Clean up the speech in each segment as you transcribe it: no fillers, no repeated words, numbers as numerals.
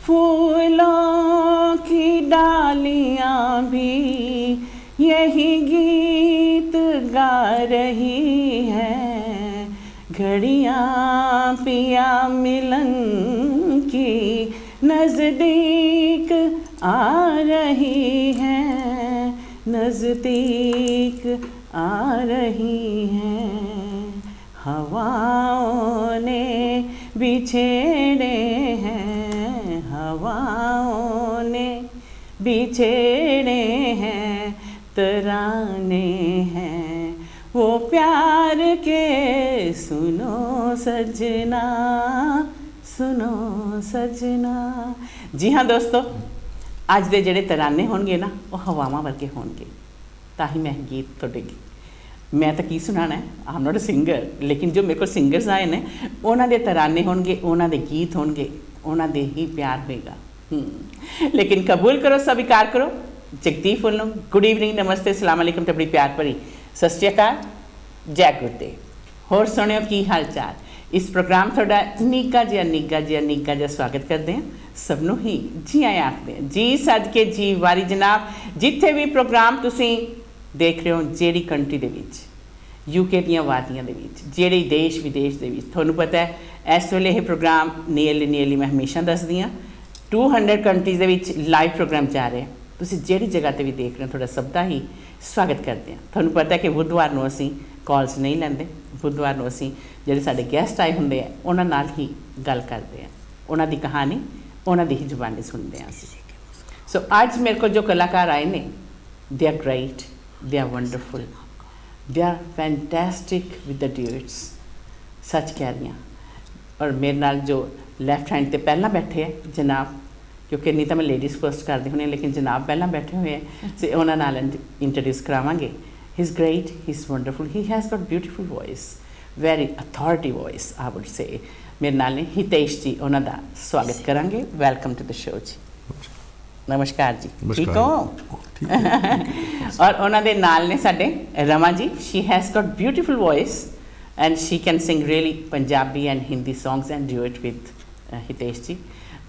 फूलों की डालियां भी यही गीत गा रही हैं, घड़ियां पिया मिलन की नज़दीक आ रही हैं, नज़दीक आ रही हैं। हवाओं ने बिछेड़े हैं, हवाओं ने बिछेड़े हैं, तराने हैं वो प्यार के, सुनो सजना, सुनो सजना। जी हाँ दोस्तों, ਅੱਜ ਦੇ ਜਿਹੜੇ ਤਰਾਨੇ ਹੋਣਗੇ ਨਾ ਉਹ ਹਵਾਵਾਂ ਵਰਗੇ ਹੋਣਗੇ, ਤਾਂ ਹੀ ਮੈਂ ਗੀਤ ਤੁਹਾਡੇ ਮੈਂ ਤਾਂ ਕੀ ਸੁਣਾਣਾ, ਆਮ ਨੋਟ ਅ ਸਿੰਗਰ, ਲੇਕਿਨ ਜੋ ਮੇਰੇ ਕੋਲ ਸਿੰਗਰਸ ਆਏ ਨੇ ਉਹਨਾਂ ਦੇ ਤਰਾਨੇ ਹੋਣਗੇ, ਉਹਨਾਂ ਦੇ ਗੀਤ ਹੋਣਗੇ, ਉਹਨਾਂ ਦੇ ਹੀ ਪਿਆਰ ਹੋਏਗਾ। ਲੇਕਿਨ ਕਬੂਲ ਕਰੋ, ਸਵੀਕਾਰ ਕਰੋ। ਜਗਦੀਪ ਵੱਲੋਂ ਗੁੱਡ ਈਵਨਿੰਗ, ਨਮਸਤੇ, ਸਲਾਮ ਅਲੈਕੁਮ ਤੇ ਬੜੀ ਪਿਆਰ ਭਰੀ ਸਤਿ ਸ਼੍ਰੀ ਅਕਾਲ, ਜੈ ਗੁਰਦੇਵ। ਹੋਰ ਸੁਣਿਓ ਕੀ ਹਾਲ ਚਾਲ। ਇਸ ਪ੍ਰੋਗਰਾਮ ਤੁਹਾਡਾ ਨਿੱਘਾ ਜਿਹਾ ਸਵਾਗਤ ਕਰਦੇ ਹਾਂ। ਸਭ ਨੂੰ ਹੀ ਜੀ ਆਇਆਂ ਆਖਦੇ ਹਾਂ। ਜੀ ਸਦਕੇ ਜੀ ਵਾਰੀ ਜਨਾਬ, ਜਿੱਥੇ ਵੀ ਪ੍ਰੋਗਰਾਮ ਤੁਸੀਂ ਦੇਖ ਰਹੇ ਹੋ, ਜਿਹੜੀ ਕੰਟਰੀ ਦੇ ਵਿੱਚ, UK ਦੀਆਂ ਵਾਦੀਆਂ ਦੇ ਵਿੱਚ, ਜਿਹੜੇ ਦੇਸ਼ ਵਿਦੇਸ਼ ਦੇ ਵਿੱਚ, ਤੁਹਾਨੂੰ ਪਤਾ ਹੈ ਇਸ ਵੇਲੇ ਇਹ ਪ੍ਰੋਗਰਾਮ ਨੀਅਰਲੀ ਮੈਂ ਹਮੇਸ਼ਾ ਦੱਸਦੀ ਹਾਂ 200 ਕੰਟਰੀਜ਼ ਦੇ ਵਿੱਚ ਲਾਈਵ ਪ੍ਰੋਗਰਾਮ ਜਾ ਰਿਹਾ। ਤੁਸੀਂ ਜਿਹੜੀ ਜਗ੍ਹਾ 'ਤੇ ਵੀ ਦੇਖ ਰਹੇ ਹੋ, ਤੁਹਾਡਾ ਸਭ ਦਾ ਹੀ ਸਵਾਗਤ ਕਰਦੇ ਹਾਂ। ਤੁਹਾਨੂੰ ਪਤਾ ਕਿ ਬੁੱਧਵਾਰ ਨੂੰ ਅਸੀਂ ਕਾਲਸ ਨਹੀਂ ਲੈਂਦੇ, ਬੁੱਧਵਾਰ ਨੂੰ ਅਸੀਂ ਜਿਹੜੇ ਸਾਡੇ ਗੈਸਟ ਆਏ ਹੁੰਦੇ ਆ ਉਹਨਾਂ ਨਾਲ ਹੀ ਗੱਲ ਕਰਦੇ ਹਾਂ, ਉਹਨਾਂ ਦੀ ਕਹਾਣੀ, ਉਹਨਾਂ ਦੀ ਹੀ ਜ਼ੁਬਾਨੀ ਸੁਣਦੇ ਹਾਂ ਅਸੀਂ। ਸੋ ਅੱਜ ਮੇਰੇ ਕੋਲ ਜੋ ਕਲਾਕਾਰ ਆਏ ਨੇ, they are great, they are wonderful, they are fantastic with the duets, ਸੱਚ ਕਹਿ ਰਹੀ ਹਾਂ। ਔਰ ਮੇਰੇ ਨਾਲ ਜੋ ਲੈਫਟ ਹੈਂਡ 'ਤੇ ਪਹਿਲਾਂ ਬੈਠੇ ਹੈ ਜਨਾਬ, ਕਿਉਂਕਿ ਨਹੀਂ ਤਾਂ ਮੈਂ ਲੇਡੀਜ਼ ਫਸਟ ਕਰਦੀ ਹੁੰਦੀ, ਲੇਕਿਨ ਜਨਾਬ ਪਹਿਲਾਂ ਬੈਠੇ ਹੋਏ ਹੈ, ਸੋ ਉਹਨਾਂ ਨਾਲ ਇੰਟਰੋਡਿਊਸ ਕਰਾਵਾਂਗੇ। He is great, he is wonderful, he has got beautiful voice, very authority voice I would say. ਮੇਰੇ ਨਾਲ ਨੇ ਹਿਤੇਸ਼ ਜੀ, ਉਹਨਾਂ ਦਾ ਸਵਾਗਤ ਕਰਾਂਗੇ। ਵੈਲਕਮ ਟੂ ਦ ਸ਼ੋ ਜੀ। ਨਮਸਕਾਰ ਜੀ, ਠੀਕ ਹੋ? ਔਰ ਉਹਨਾਂ ਦੇ ਨਾਲ ਨੇ ਸਾਡੇ ਰਮਾ ਜੀ, she has got beautiful voice and she can Singh really Punjabi and Hindi songs and duet with Hitesh ਜੀ,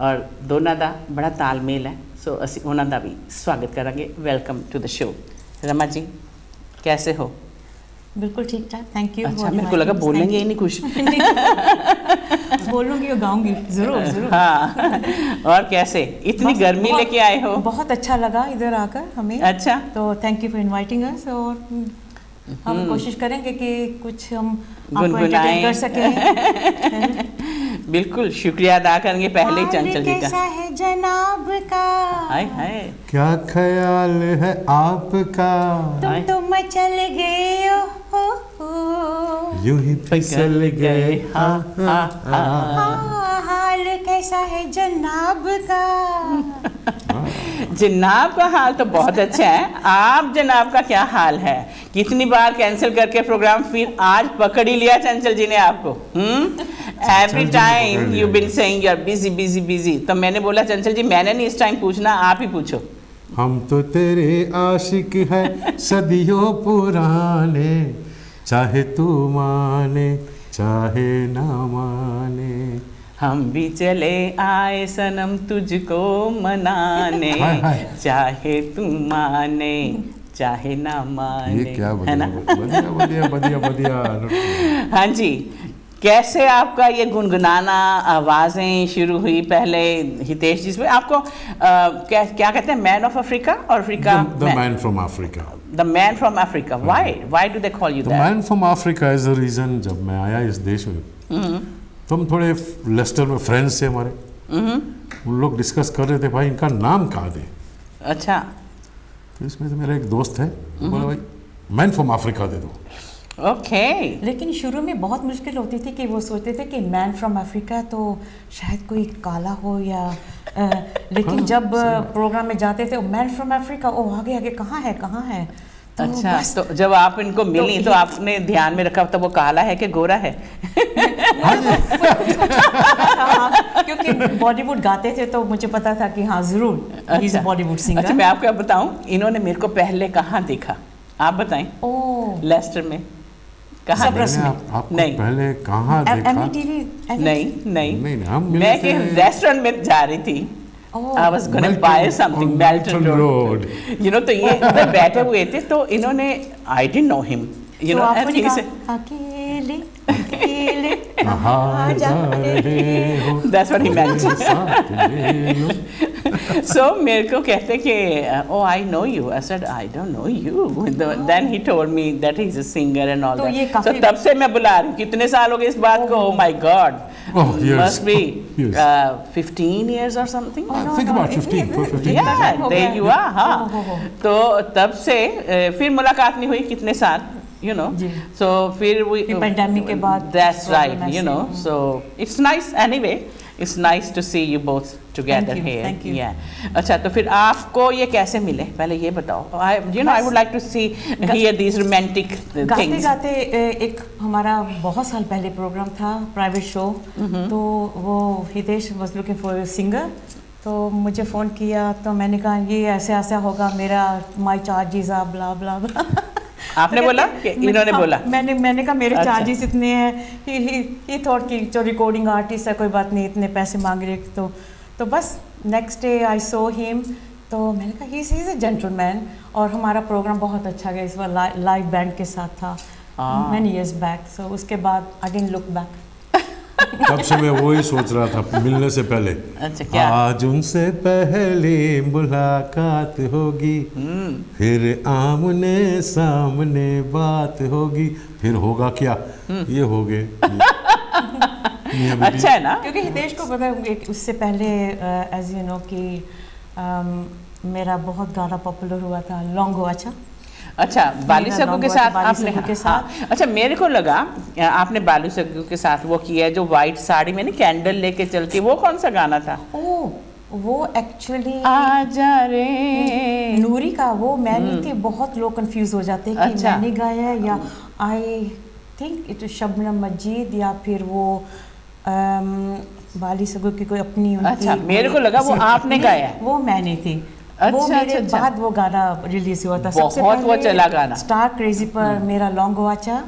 ਔਰ ਦੋਨਾਂ ਦਾ ਬੜਾ ਤਾਲਮੇਲ ਹੈ। ਸੋ ਅਸੀਂ ਉਹਨਾਂ ਦਾ ਵੀ ਸਵਾਗਤ ਕਰਾਂਗੇ। Welcome to the show. Rama ji कैसे हो? बिल्कुल ठीक ठाक, थैंक यू। अच्छा, मेरे को लगा बोलेंगे ही नहीं कुछ। बोलूंगी और गाऊंगी जरूर जरूर। हाँ, और कैसे इतनी गर्मी लेके आए हो? बहुत अच्छा लगा इधर आकर हमें। अच्छा, तो thank you for inviting us, और हम कोशिश करेंगे कि कुछ हम आपको एंटरटेन कर सकें। बिल्कुल, शुक्रिया अदा करेंगे पहले ही चंचल जी का। कैसा है जनाब का? हाय हाय, क्या ख्याल है आपका? तुम तो मचल गए हो, यूं ही फिसल गए। हाल कैसा है जनाब का? जनाब का हाल तो बहुत अच्छा है, आप जनाब का क्या हाल है? कितनी बार कैंसिल करके प्रोग्राम, फिर आज पकड़ ही लिया चंचल जी ने आपको। Every time you been saying you are busy busy busy, तो मैंने बोला चंचल जी मैंने नहीं इस टाइम पूछना, आप ही पूछो। हम तो तेरे आशिक हैं सदियों पुराने, चाहे तू माने चाहे ना माने, हम भी चले आए सनम तुझको मनाने, चाहे तू माने चाहे ना माने। ये क्या है ना? बढ़िया बढ़िया बढ़िया बढ़िया। हाँ जी, कैसे आपका ये गुनगुनाना आवाज़ें शुरू हुई? पहले हितेश जी से आपको क्या कहते हैं, मैन ऑफ अफ्रीका और Africa? The man from Africa. The man from Africa, why do they call you that? The man from Africa is the reason. जब मैं आया इस देश में, तो हम थोड़े लेस्टर में फ्रेंड्स थे हमारे, उन लोग डिस्कस कर रहे थे भाई इनका नाम कहाँ दें। अच्छा, तो इसमें से मेरा एक दोस्त है, बोला भाई मैन फ्रॉम अफ्रीका दे दो। ओके। लेकिन शुरू में बहुत मुश्किल होती थी कि वो सोचते थे कि मैन फ्रॉम अफ्रीका तो शायद कोई काला हो या लेकिन जब प्रोग्राम में जाते थे मैन फ्रॉम अफ्रीका, ओ आगे आगे कहाँ है। तो अच्छा, तो जब आप इनको मिली तो आपने ध्यान में रखा तो वो काला है कि गोरा है? क्योंकि बॉलीवुड गाते थे तो मुझे पता था कि हाँ जरूर ही इज बॉलीवुड सिंगर। अच्छा, मैं आपको अब बताऊं, इन्होंने मेरे को पहले कहाँ देखा, आप बताएं। लेस्टर में, कहाँ? नहीं, पहले कहाँ देखा? नहीं, नहीं, मैं कि रेस्टोरेंट में जा रही थी, Oh. I was gonna buy something on Melton Melton Road. Road. You know, तो ये इधर बैठे हुए थे तो इन्होंने I didn't know him. You तो know, आपको and नहीं he कहा, said, अकेले अकेले कहाँ जा रहे हो That's what he meant. साथ ले लो। So मेरे को कहते कि oh I know you. I said I don't know you. Then he told me that he's a singer and all तो ये that. So काफी- तब से मैं बुला रही हूँ कितने साल हो गए इस बात को. Oh my God. Oh, yes. Must be Yes. 15 years or something. Think about 15 for 15 Yeah, years. हो there गया। you are. हाँ. हो। तो तब से फिर मुलाकात नहीं हुई कितने साल. You know. जी। So फिर we. फिर pandemic के बाद That's right. problem You ऐसे, know. So it's nice anyway. It's nice to see you both together Thank you, here. thank you. Yeah. अच्छा तो फिर आपको ये कैसे मिले पहले ये बताओ. I would like to see hear these romantic गाते things. गाते एक हमारा बहुत साल पहले प्रोग्राम था प्राइवेट शो. तो वो Hitesh was looking for singer. तो मुझे फ़ोन किया तो मैंने कहा ये ऐसे ऐसा होगा मेरा माई चार्जेस आ ब्ला ब्ला ब्ला. आपने बोला कि इन्होंने बोला. मैंने कहा मेरे अच्छा। चार्जेस इतने हैं. ही थॉट कि जो रिकॉर्डिंग आर्टिस्ट है कोई बात नहीं इतने पैसे मांग रहे. तो बस next day I saw him. तो मैंने कहा ही इज़ अ जेंटलमैन. और हमारा प्रोग्राम बहुत अच्छा गया. इस बार लाइव बैंड के साथ था मैनी ईयर्स बैक. सो उसके बाद आई डिडंट लुक बैक. तब से मैं वही सोच रहा था मिलने से पहले. अच्छा क्या. आज उनसे पहले मुलाकात होगी फिर आमने सामने बात होगी फिर होगा क्या ये हो गए. अच्छा है ना. क्योंकि हितेश को पता है उससे पहले एज यू नो कि मेरा बहुत गाना पॉपुलर हुआ था लॉन्ग वाचा. अच्छा बाली सग्गू के साथ बाली आपने. सग्गू के साथ। हाँ. अच्छा मेरे को लगा आपने बाली सग्गू के साथ वो किया है जो वाइट साड़ी में नहीं कैंडल लेके चलती. वो कौन सा गाना था. ओह वो एक्चुअली आजा रे. नूरी का. वो मैं नहीं थी. बहुत लोग कंफ्यूज हो जाते हैं कि अच्छा। मैंने गाया है या आई थिंक इट शबनम मजीद या फिर वो बाली सग्गू की कोई अपनी उनकी. अच्छा मेरे को लगा वो आपने गाया है. वो मैं नहीं थी. अच्छा, वो मेरे अच्छा। बाद वो गाना रिलीज हुआ था. सबसे बहुत वो पहले चला गाना. स्टार क्रेजी पर मेरा लॉन्ग वाचा.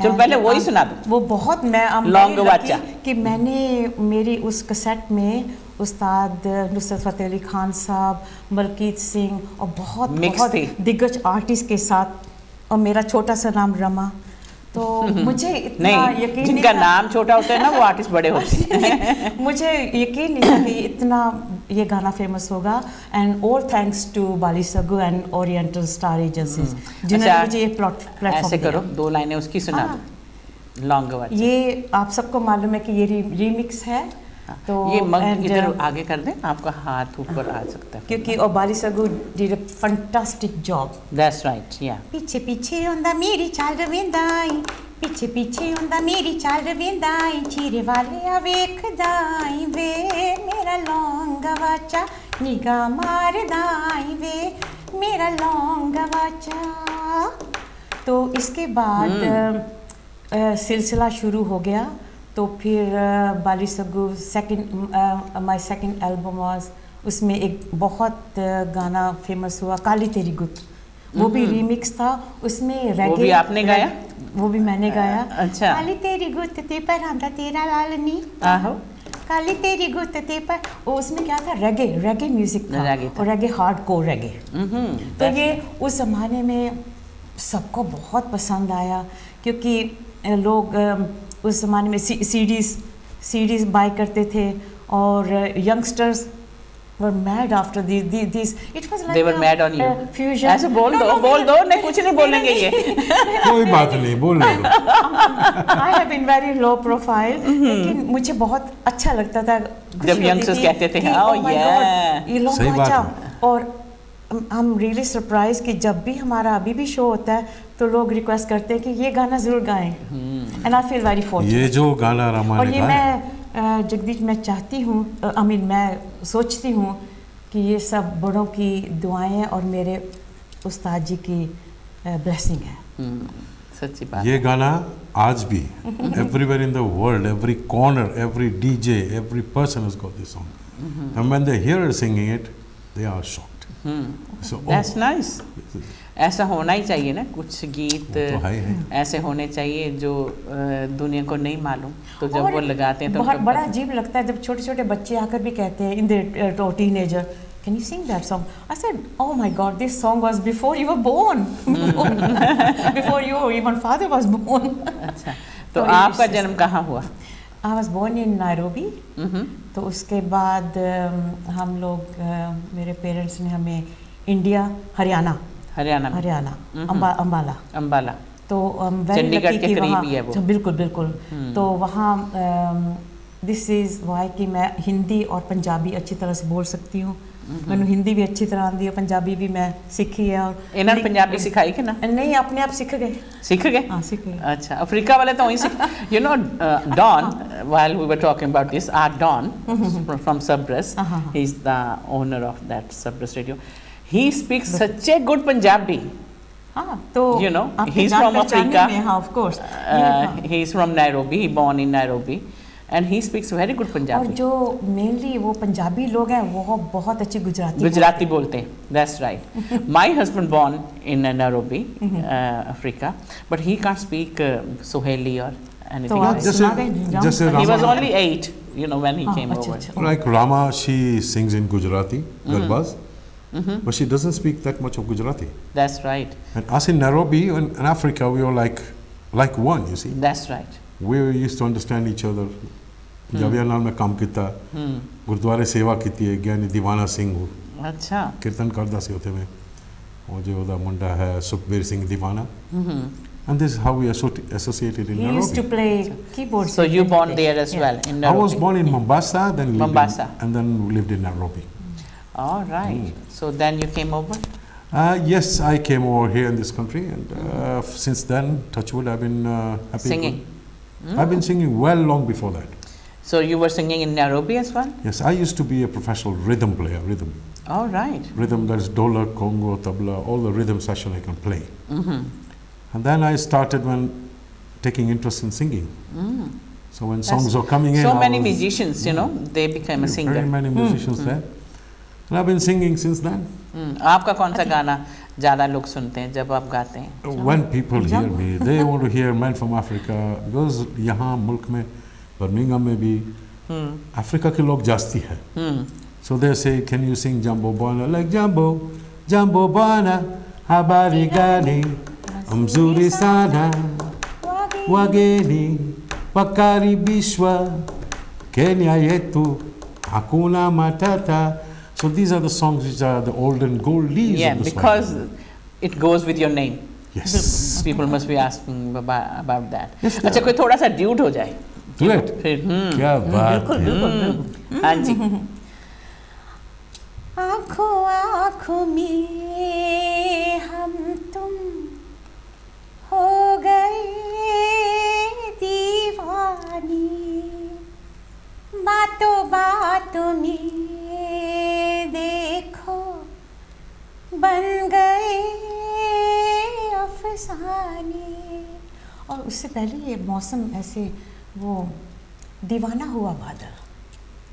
चलो पहले वही सुना दो. वो बहुत मैं लॉन्ग वाचा. कि मैंने मेरी उस कैसेट में उस्ताद नुसरत फतेह अली खान साहब, मलकीत सिंह और बहुत Mix बहुत थी. दिग्गज आर्टिस्ट के साथ. और मेरा छोटा सा नाम रमा. तो मुझे इतना नहीं यकीन जिनका नहीं नाम छोटा होता है ना वो आर्टिस्ट बड़े होते हैं. मुझे यकीन नहीं था कि इतना ये गाना फेमस होगा. And all thanks to Bally Sagoo and oriental star agencies जिन्होंने अच्छा, मुझे ये प्लेटफॉर्म ऐसे दिया. करो 2 लाइनें उसकी सुना हाँ। दो. लॉन्ग वाचा. ये आप सबको मालूम है कि ये रीमिक्स है. तो ये मग and, इधर आगे कर दें आपका हाथ ऊपर आ सकता है. क्योंकि और Bally Sagoo did a fantastic job. That's right. Yeah. पीछे पीछे हुंदा मेरी चाल रवेंदाई. पीछे पीछे हुंदा मेरी चाल रवेंदाई. चीरे वाले आ वेखदाई वे मेरा लौंग वाचा. निगाह मारदाई वे मेरा लौंग वाचा. तो इसके बाद सिलसिला शुरू हो गया. तो फिर Bally Sagoo my second album was. उसमें एक बहुत गाना फेमस हुआ काली तेरी गुत. वो भी रीमिक्स था. उसमें रेगे. वो भी आपने गाया. वो भी मैंने गाया. अच्छा. काली तेरी गुत ते पर आंदा तेरा लालनी. आहो. काली तेरी गुत ते पर. उसमें क्या था रेगे म्यूजिक था. रेगे था. और रेगे हार्डकोर रेगे. तो ये उस ज़माने में सबको बहुत पसंद आया. क्योंकि लोग उस ज़माने में सीडीज़ बाय करते थे. और youngsters were mad after these. It was like They were mad on you. Fusion. ऐसे बोल दो नहीं कुछ नहीं बोलेंगे ये. कोई बात नहीं बोल लो. I have been very low profile. लेकिन मुझे बहुत अच्छा लगता था. जब youngsters कहते थे oh my yeah. God, ये लोग सही बात अच्छा. है. और हम रियली सरप्राइज कि जब भी हमारा अभी भी शो होता है तो लोग रिक्वेस्ट करते हैं कि ये गाना ज़रूर गाएं. And I feel very fortunate. ये जो गाना रमा और ने ये गाया मैं जगदीश मैं चाहती हूँ मैं सोचती हूँ कि ये सब बड़ों की दुआएं हैं और मेरे उस्ताद जी की ब्लेसिंग है. सच्ची बात. ये गाना आज भी everywhere in the world, every corner, every DJ, every person has got this song. And when they hear her singing it, they are shocked. So, that's nice. ऐसा होना ही चाहिए ना, कुछ गीत वो तो है। ऐसे होने चाहिए जो दुनिया को नहीं मालूम, तो जब और वो लगाते हैं तो बहुत उनको बड़ा पता- अजीब लगता है जब छोटे छोटे बच्चे आकर भी कहते हैं in the teenager, can you sing that song? I said oh my God, this song was before you were born, before your even father was born. अच्छा, तो तो आपका ये- जन्म कहाँ हुआ? I was born in Nairobi. तो उसके बाद हम लोग मेरे पेरेंट्स ने हमें इंडिया हरियाणा हरियाणा में? हरियाणा हम्म। अम्बाला। अम्बाला। तो वेरी चंडीगढ़ लकी के कि करीब वहाँ ही है वो। तो बिल्कुल बिल्कुल। तो वहाँ दिस इज़ वाई कि मैं हिंदी और पंजाबी अच्छी तरह से बोल सकती हूँ। मैंने हिंदी भी अच्छी तरह आती है, पंजाबी भी मैं सीखी है। और इन्होंने पंजाबी सिखाई कि ना? नहीं, अपने आप सीख गए। सीख गए? हाँ, सीख गए। अच्छा, अफ्रीका वाले तो वहीं सीख, you know Don, while we were talking about this, our Don from Sabras, he is the owner of that Sabras radio. He speaks such a good Punjabi. हाँ, तो You know, आपके he's जान from पहचान Africa. में, हाँ, of course। He is from Nairobi. He born in Nairobi, and he speaks very good और Punjabi. जो mainly वो पंजाबी लोग हैं वो बहुत अच्छी गुजराती गुजराती बोलते हैं, that's right. My husband born in Nairobi, Africa, but he can't speak Swahili or anything. तो like आप that. सुना गए जैसे He was Rama, only 8, you know, when he हाँ, came अच्छा, over. अच्छा। like Rama, she sings in Gujarati, Garbas, but she doesn't speak that much of Gujarati. That's right. And us in Nairobi, in Africa, we were like one, you see. That's right. We used to understand each other. पंजाबियों नाल मैं काम किया, गुरुद्वारे सेवा की है, ज्ञानी दीवाना सिंह अच्छा। कीर्तन करता सी उत्थे में, और जो ओदा मुंडा है सुखबीर सिंह दीवाना, and this is how we associated in He used to Nairobi. play keyboard. So you born there as well in I was Nairobi. born in Mombasa, then lived Mombasa. and then lived in Nairobi. All right. So then you came over. Yes, I came over here in this country, and since then, touchwood, I've been happy. Singing. I've been singing well long before that. So you were singing in Nairobi as well. Yes, I used to be a professional rhythm player. All right. Rhythm, that is dholak, congo, tabla, all the rhythm section I can play. And then I started taking interest in singing. So when songs are coming in, So I many was- musicians, you know, they became a Very singer. many musicians there. And I've been singing since then. आपका कौन सा गाना ज़्यादा लोग सुनते हैं जब आप गाते हैं? When people hear me, they want to hear Man from Africa, because यहाँ मुल्क में बर्मिंघम में भी अफ्रीका के लोग जास्ती है. So they say, can you sing Jambo Bwana? Like Jambo, Jambo Bwana, habari gani, mzuri sana, wageni wakaribishwa, Kenya yetu hakuna matata. So these are the songs which are the olden goldies Yeah, of the because Swahili. it goes with your name. Yes. People must be asking about that. Yes, अच्छा, कोई थोड़ा सा duet हो जाए. Duet. फिर क्या बात है. हाँ जी. आँखों आँखों में हम तुम हो गए दीवानी, बातों बातों में देखो बन गए अफसाने। और उससे पहले ये मौसम ऐसे वो दीवाना हुआ बादल।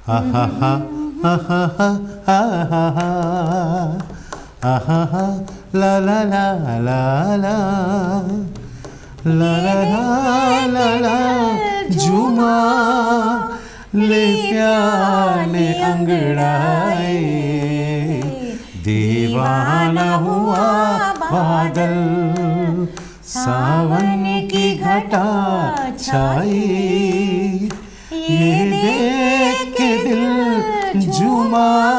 Ha ha ha ha ha ha ha ha ha ha ha la la la la la la la la la झूमा ले प्यार ने अंगड़ाए, दीवाना हुआ बादल, सावन की घटा छाई, ये देख के दिल झूमा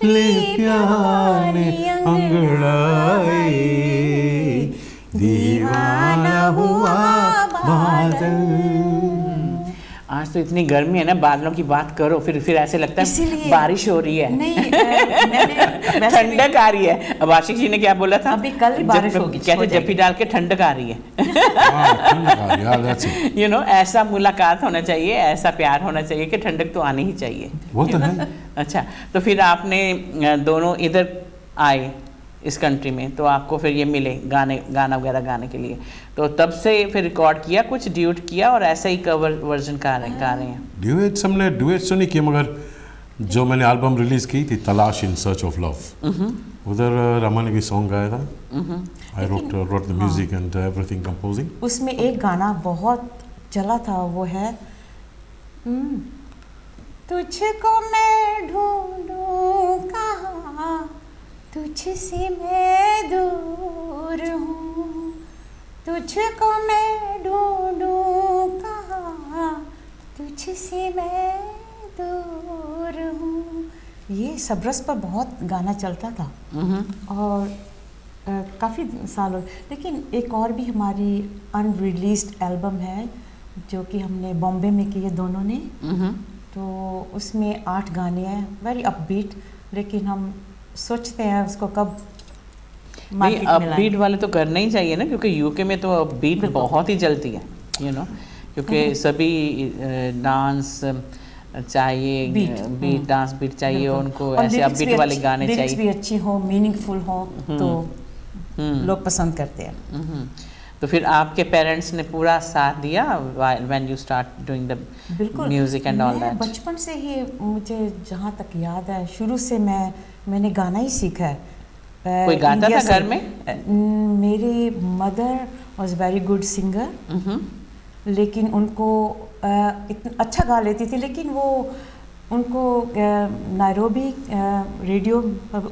ले प्यार ने अंगड़ाए, दीवाना हुआ बादल। आज तो इतनी गर्मी है ना, बादलों की बात करो फिर ऐसे लगता है इसीलिए- बारिश हो रही है, नहीं मैंने वैसे भी- ठंडक आ रही है। अब आशिक जी ने क्या बोला था? अभी कल बारिश होगी, कहते हो जप्पी डाल के ठंडक आ रही है। यार that's it. यू नो, ऐसा मुलाकात होना चाहिए, ऐसा प्यार होना चाहिए कि ठंडक तो आनी ही चाहिए। वो तो है। अच्छा, तो फिर आपने दोनों इधर आए इस कंट्री में, तो आपको फिर ये मिले गाना वगैरह गाने के लिए, तो तब से फिर रिकॉर्ड किया, कुछ ड्यूट किया और ऐसे ही कवर वर्जन गा रहे हैं? ड्यूएट्स हमने ड्यूएट्स तो नहीं किए, मगर जो मैंने एल्बम रिलीज की थी तलाश इन सर्च ऑफ लव, उधर रमन की सॉन्ग गाया था। I wrote the music and everything composing. उसमें एक गाना बहुत चला था, वो है तुझको मैं ढूंढूं कहाँ, तुझसे मैं दूर हूँ, तुझको मैं ढूंढूं कहाँ, तुझसे मैं दूर हूँ। ये सबरस पर बहुत गाना चलता था और काफ़ी सालों, लेकिन एक और भी हमारी अनरिलीज्ड एल्बम है जो कि हमने बॉम्बे में की है दोनों ने। तो उसमें 8 गाने हैं, वेरी अपबीट, लेकिन हम सोचते हैं उसको कब नहीं, अपबीट वाले तो करना ही चाहिए ना, क्योंकि यूके में तो अपबीट बहुत ही चलती है, यू नो, क्योंकि सभी डांस चाहिए, बीट डांस बीट चाहिए उनको, ऐसे अपबीट वाले गाने चाहिए, लिरिक्स भी अच्छी हो, मीनिंगफुल हो, तो लोग पसंद करते हैं। तो फिर आपके पेरेंट्स ने पूरा साथ दिया when you start doing the music and all that? बचपन से ही मुझे जहाँ तक याद है, शुरू से मैंने गाना ही सीखा है। कोई गाता था घर में? मेरी mother was very good singer, लेकिन उनको इतना अच्छा गा लेती थी, लेकिन वो उनको नायरोबी रेडियो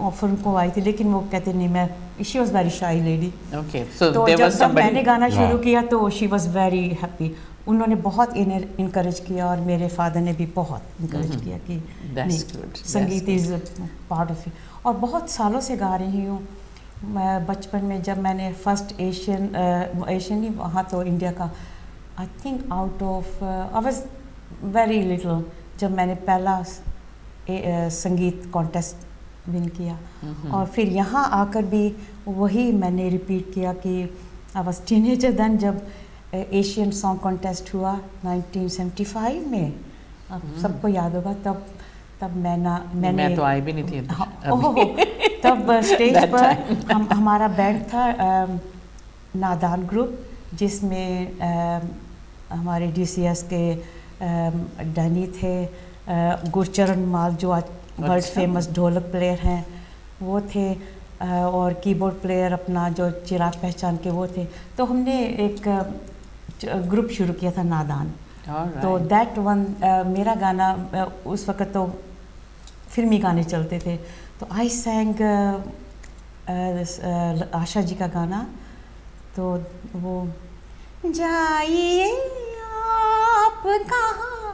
ऑफर उनको आई थी, लेकिन वो कहते नहीं, मैं she was very shy lady. तो जब मैंने गाना शुरू किया तो शी वॉज वेरी हैप्पी। उन्होंने बहुत इनकरेज किया और मेरे फादर ने भी बहुत इनकरेज किया कि संगीत इज़ पार्ट ऑफ इट। और बहुत सालों से गा रही हूँ। मैं बचपन में जब मैंने फर्स्ट एशियन ही वहाँ तो इंडिया का, I think out of I was very little, जब मैंने पहला संगीत कॉन्टेस्ट विन किया। और फिर यहाँ आकर भी वही मैंने रिपीट किया कि आई वाज टीनेजर देन, जब एशियन सॉन्ग कॉन्टेस्ट हुआ 1975 में, अब सबको याद होगा, तब मैं तो आई भी नहीं थी। तब स्टेज पर हमारा बैंड था नादान ग्रुप, जिसमें हमारे DCS के डैनी थे, गुरचरण माल जो आज वर्ल्ड फेमस ढोलक प्लेयर हैं वो थे, और कीबोर्ड प्लेयर अपना जो चिराग पहचान के वो थे। तो हमने एक ग्रुप शुरू किया था नादान। तो दैट वन मेरा गाना, उस वक्त तो फिल्मी गाने चलते थे, तो आई सैंग आशा जी का गाना, तो वो जाइए आप कहाँ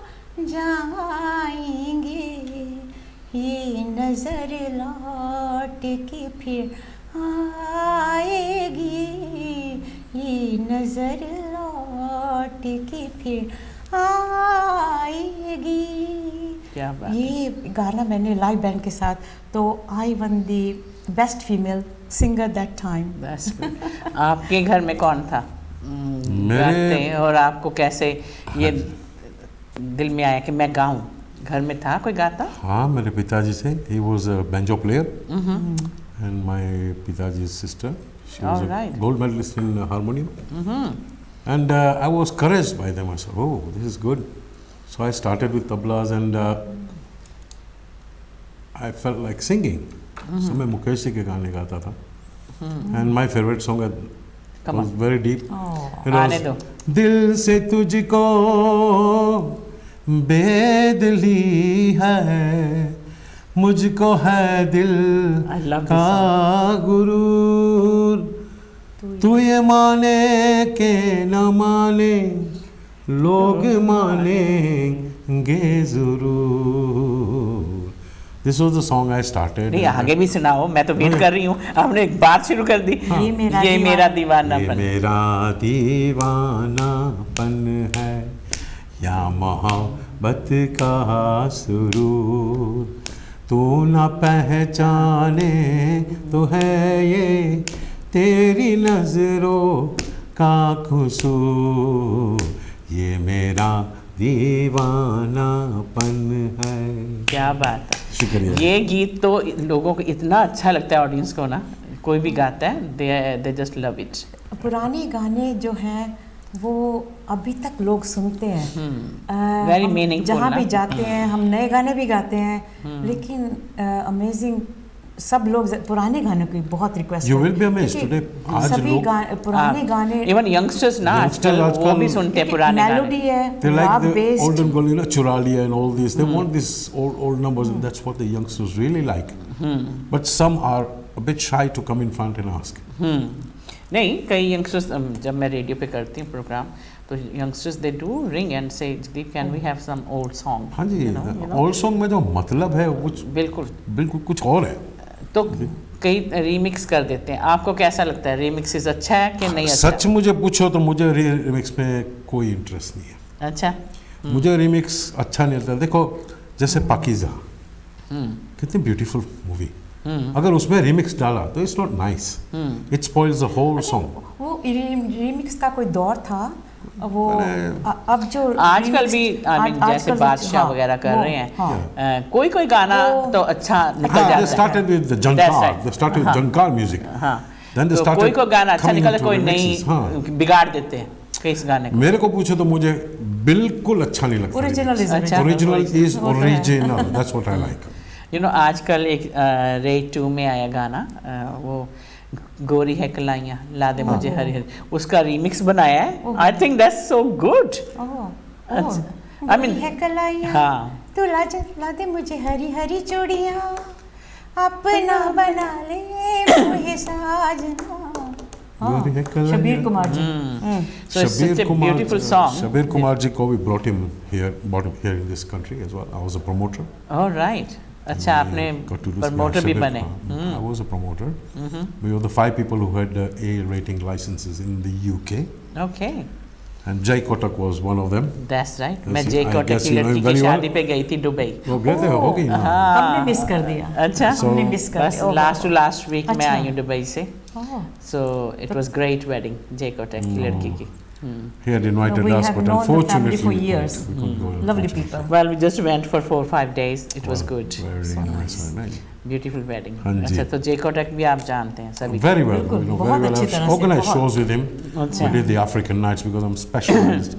जाएंगे, ये नज़र लौट के फिर आएगी, ये नज़र लौट के फिर आएगी। क्या बात। ये गाना मैंने लाइव बैंड के साथ, तो I one the best female singer that time. आपके घर में कौन था गाते, और आपको कैसे ये दिल में आया कि मैं गाऊं? घर में था कोई गाता? हाँ, मेरे पिताजी से, he was a banjo player, and my पिताजी's sister, she was a gold medalist in harmonium, and I was encouraged by them. I said, oh, this is good. So I started with tablas, and I felt like singing. So मैं मुकेश जी के गाने गाता था, and my favorite song was very deep. आने दो। दिल से तुझको बेदली है, मुझको है दिल का गुरूर, तू ये माने के न माने, लोग मानेंगे जरूर। This was the song I started. नहीं, आगे भी सुनाओ, मैं तो वेट कर रही हूँ। आपने एक बात शुरू कर दी, ये मेरा दीवानापन, ये मेरा दीवानापन है, या मोहब्बत का सुरूर, तू न पहचाने तो है ये तेरी नजरों का कसूर, ये मेरा दीवानापन है। क्या बात है, शुक्रिया। ये गीत तो लोगों को इतना अच्छा लगता है, ऑडियंस को ना, कोई भी गाता है, दे जस्ट लव इट। पुराने गाने जो हैं वो अभी तक लोग सुनते हैं। Very हम meaningful जहाँ ना? भी जाते हैं हम नए गाने भी गाते हैं, लेकिन अमेजिंग सब लोग पुराने गानों की बहुत request You will be amazed today, आज सभी लोग पुराने गाने इवन यंगस्टर्स ना Youngsters आजकल वो आजकल- भी सुनते हैं पुराने मेलोडी गाने। है, they like rock the based. olden gold, you know, Churalia and all this. They want these old numbers, and that's what the youngsters really like. But some are a bit shy to come in front and ask. नहीं, कई youngsters जब मैं radio पे करती हूँ programme तो youngsters they do ring and से Jagdeep can we have some old song. हाँ जी, ओल्ड सॉन्ग में जो मतलब है वो बिल्कुल बिल्कुल कुछ और है। तो कई रीमिक्स कर देते हैं। आपको कैसा लगता है, रीमिक्सेस अच्छा है कि नहीं अच्छा? सच मुझे पूछो तो मुझे रीमिक्स में कोई इंटरेस्ट नहीं है। अच्छा। मुझे रीमिक्स अच्छा नहीं लगता। देखो जैसे पाकीज़ा, कितनी ब्यूटीफुल मूवी, अगर उसमें रीमिक्स डाला तो it's not nice, it spoils the whole song. वो रीमिक्स का कोई दौर था, वो अब जो आजकल भी जैसे आजकल बादशाह हाँ, वगैरह कर वो, रहे हैं, हाँ। कोई कोई गाना तो अच्छा निकल जाता है। They started with the That's Jankar, right. they started with Jankar music. हाँ, Then they तो started कोई गाना अच्छा coming निकला, into कोई remixes. हाँ। नहीं बिगाड़ देते हैं किस गाने को। मेरे को पूछे तो मुझे बिल्कुल अच्छा नहीं लगता। ओरिजिनल इज अच्छा। Original is original, that's what I like. You know आजकल एक रेड 2 में आया गाना, वो गोरी है कलाइयाँ ला दे मुझे हरी हरी, उसका रीमिक्स बनाया है। I think that's so good. I mean है कलाइयाँ, हाँ तू ला दे मुझे हरी हरी चूड़ियाँ, अपना बना ले मुझे साजना। Shabir Kumar ji. So it's such a beautiful song. Shabir Kumar ji को भी brought him here in this country as well. I was a promoter. All right. अच्छा, आपने Got to do प्रमोटर भी Shabir बने। Kumar. I was a promoter. We were the 5 people who had A rating licenses in the UK, Okay. and Jay Kotak was one of them. That's right. Yes, मैं I J Kotak guess की you know लड़की him की very well. शादी पे गई थी Dubai. वो गए थे, हो गई ना। हमने मिस कर दिया। अच्छा, So- हमने मिस कर बस दिया। लास्ट टू लास्ट वीक में अच्छा। आई हूँ दुबई से। Oh. So it was great wedding J Kotak की लड़की की। He had invited No, we us, have but known the family unfortunately for we years. couldn't go. Lovely unfortunately. people. Well, we just went for 4-5 days. It was good. Very nice, very nice. Beautiful wedding. हाँ जी। अच्छा, तो जे कोटक भी आप जानते हैं सभी। Very well, बिल्कुल, you know, बहुत very well. अच्छी I've तरह से, organized बहुत। shows with him. अच्छा। We did the African nights because I'm specialized.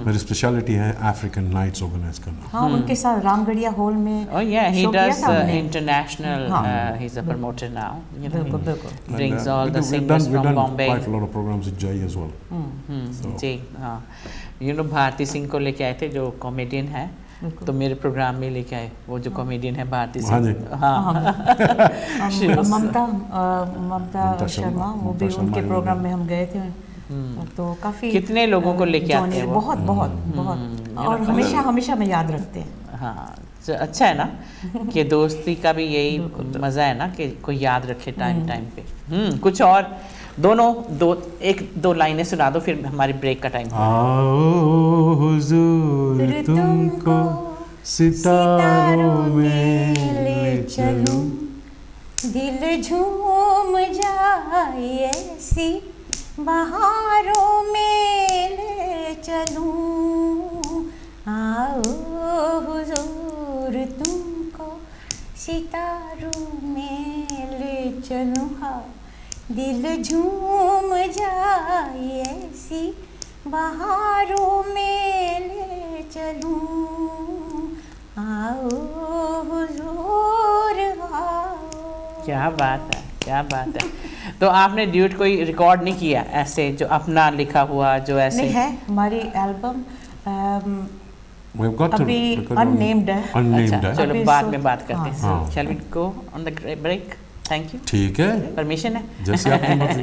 मेरी speciality है African nights organize करना. हाँ, उनके साथ रामगढ़िया हॉल में Oh yeah, he show किया does था हमने। international. हाँ। He's a promoter now. You know, बिल्कुल he बिल्कुल। brings And, all the we've singers done from Bombay. quite a lot of programs with Jay as well. So- जी हाँ, you know Bharti Singh को लेके आए थे जो कॉमेडियन है, तो मेरे प्रोग्राम में लेके आए वो जो कॉमेडियन है भारती हाँ जी। सिंह। हाँ ममता शर्मा, वो भी ममता उनके शर्मा प्रोग्राम में हम गए थे। तो काफी कितने लोगों को लेके आते हैं join- वो? बहुत बहुत बहुत, और हमेशा हमेशा में याद रखते हैं। हाँ, तो अच्छा है ना कि दोस्ती का भी यही मज़ा है ना कि कोई याद रखे टाइम टाइम पे। कुछ और एक दो लाइनें सुना दो, फिर हमारी ब्रेक का टाइम। आओ हुजूर तुमको सितारों में ले चलूं, दिल झूम जाए ऐसी बहारों में ले चलूं। आओ हुजूर तुमको सितारों में ले चलूं, हाँ दिल झूम जाए ऐसी बहारों में ले चलूं। आओ हुजूर आओ। क्या बात है, क्या बात है। तो आपने ड्यूट कोई रिकॉर्ड नहीं किया ऐसे जो अपना लिखा हुआ जो ऐसे? नहीं है, हमारी एल्बम We've got to अभी record one. unnamed है। Unnamed अच्छा, है। चलो अभी बाद so- में बात करते हैं। हाँ। Shall we go on the break? Thank you. ठीक है, परमिशन है? जैसे आपकी मर्जी।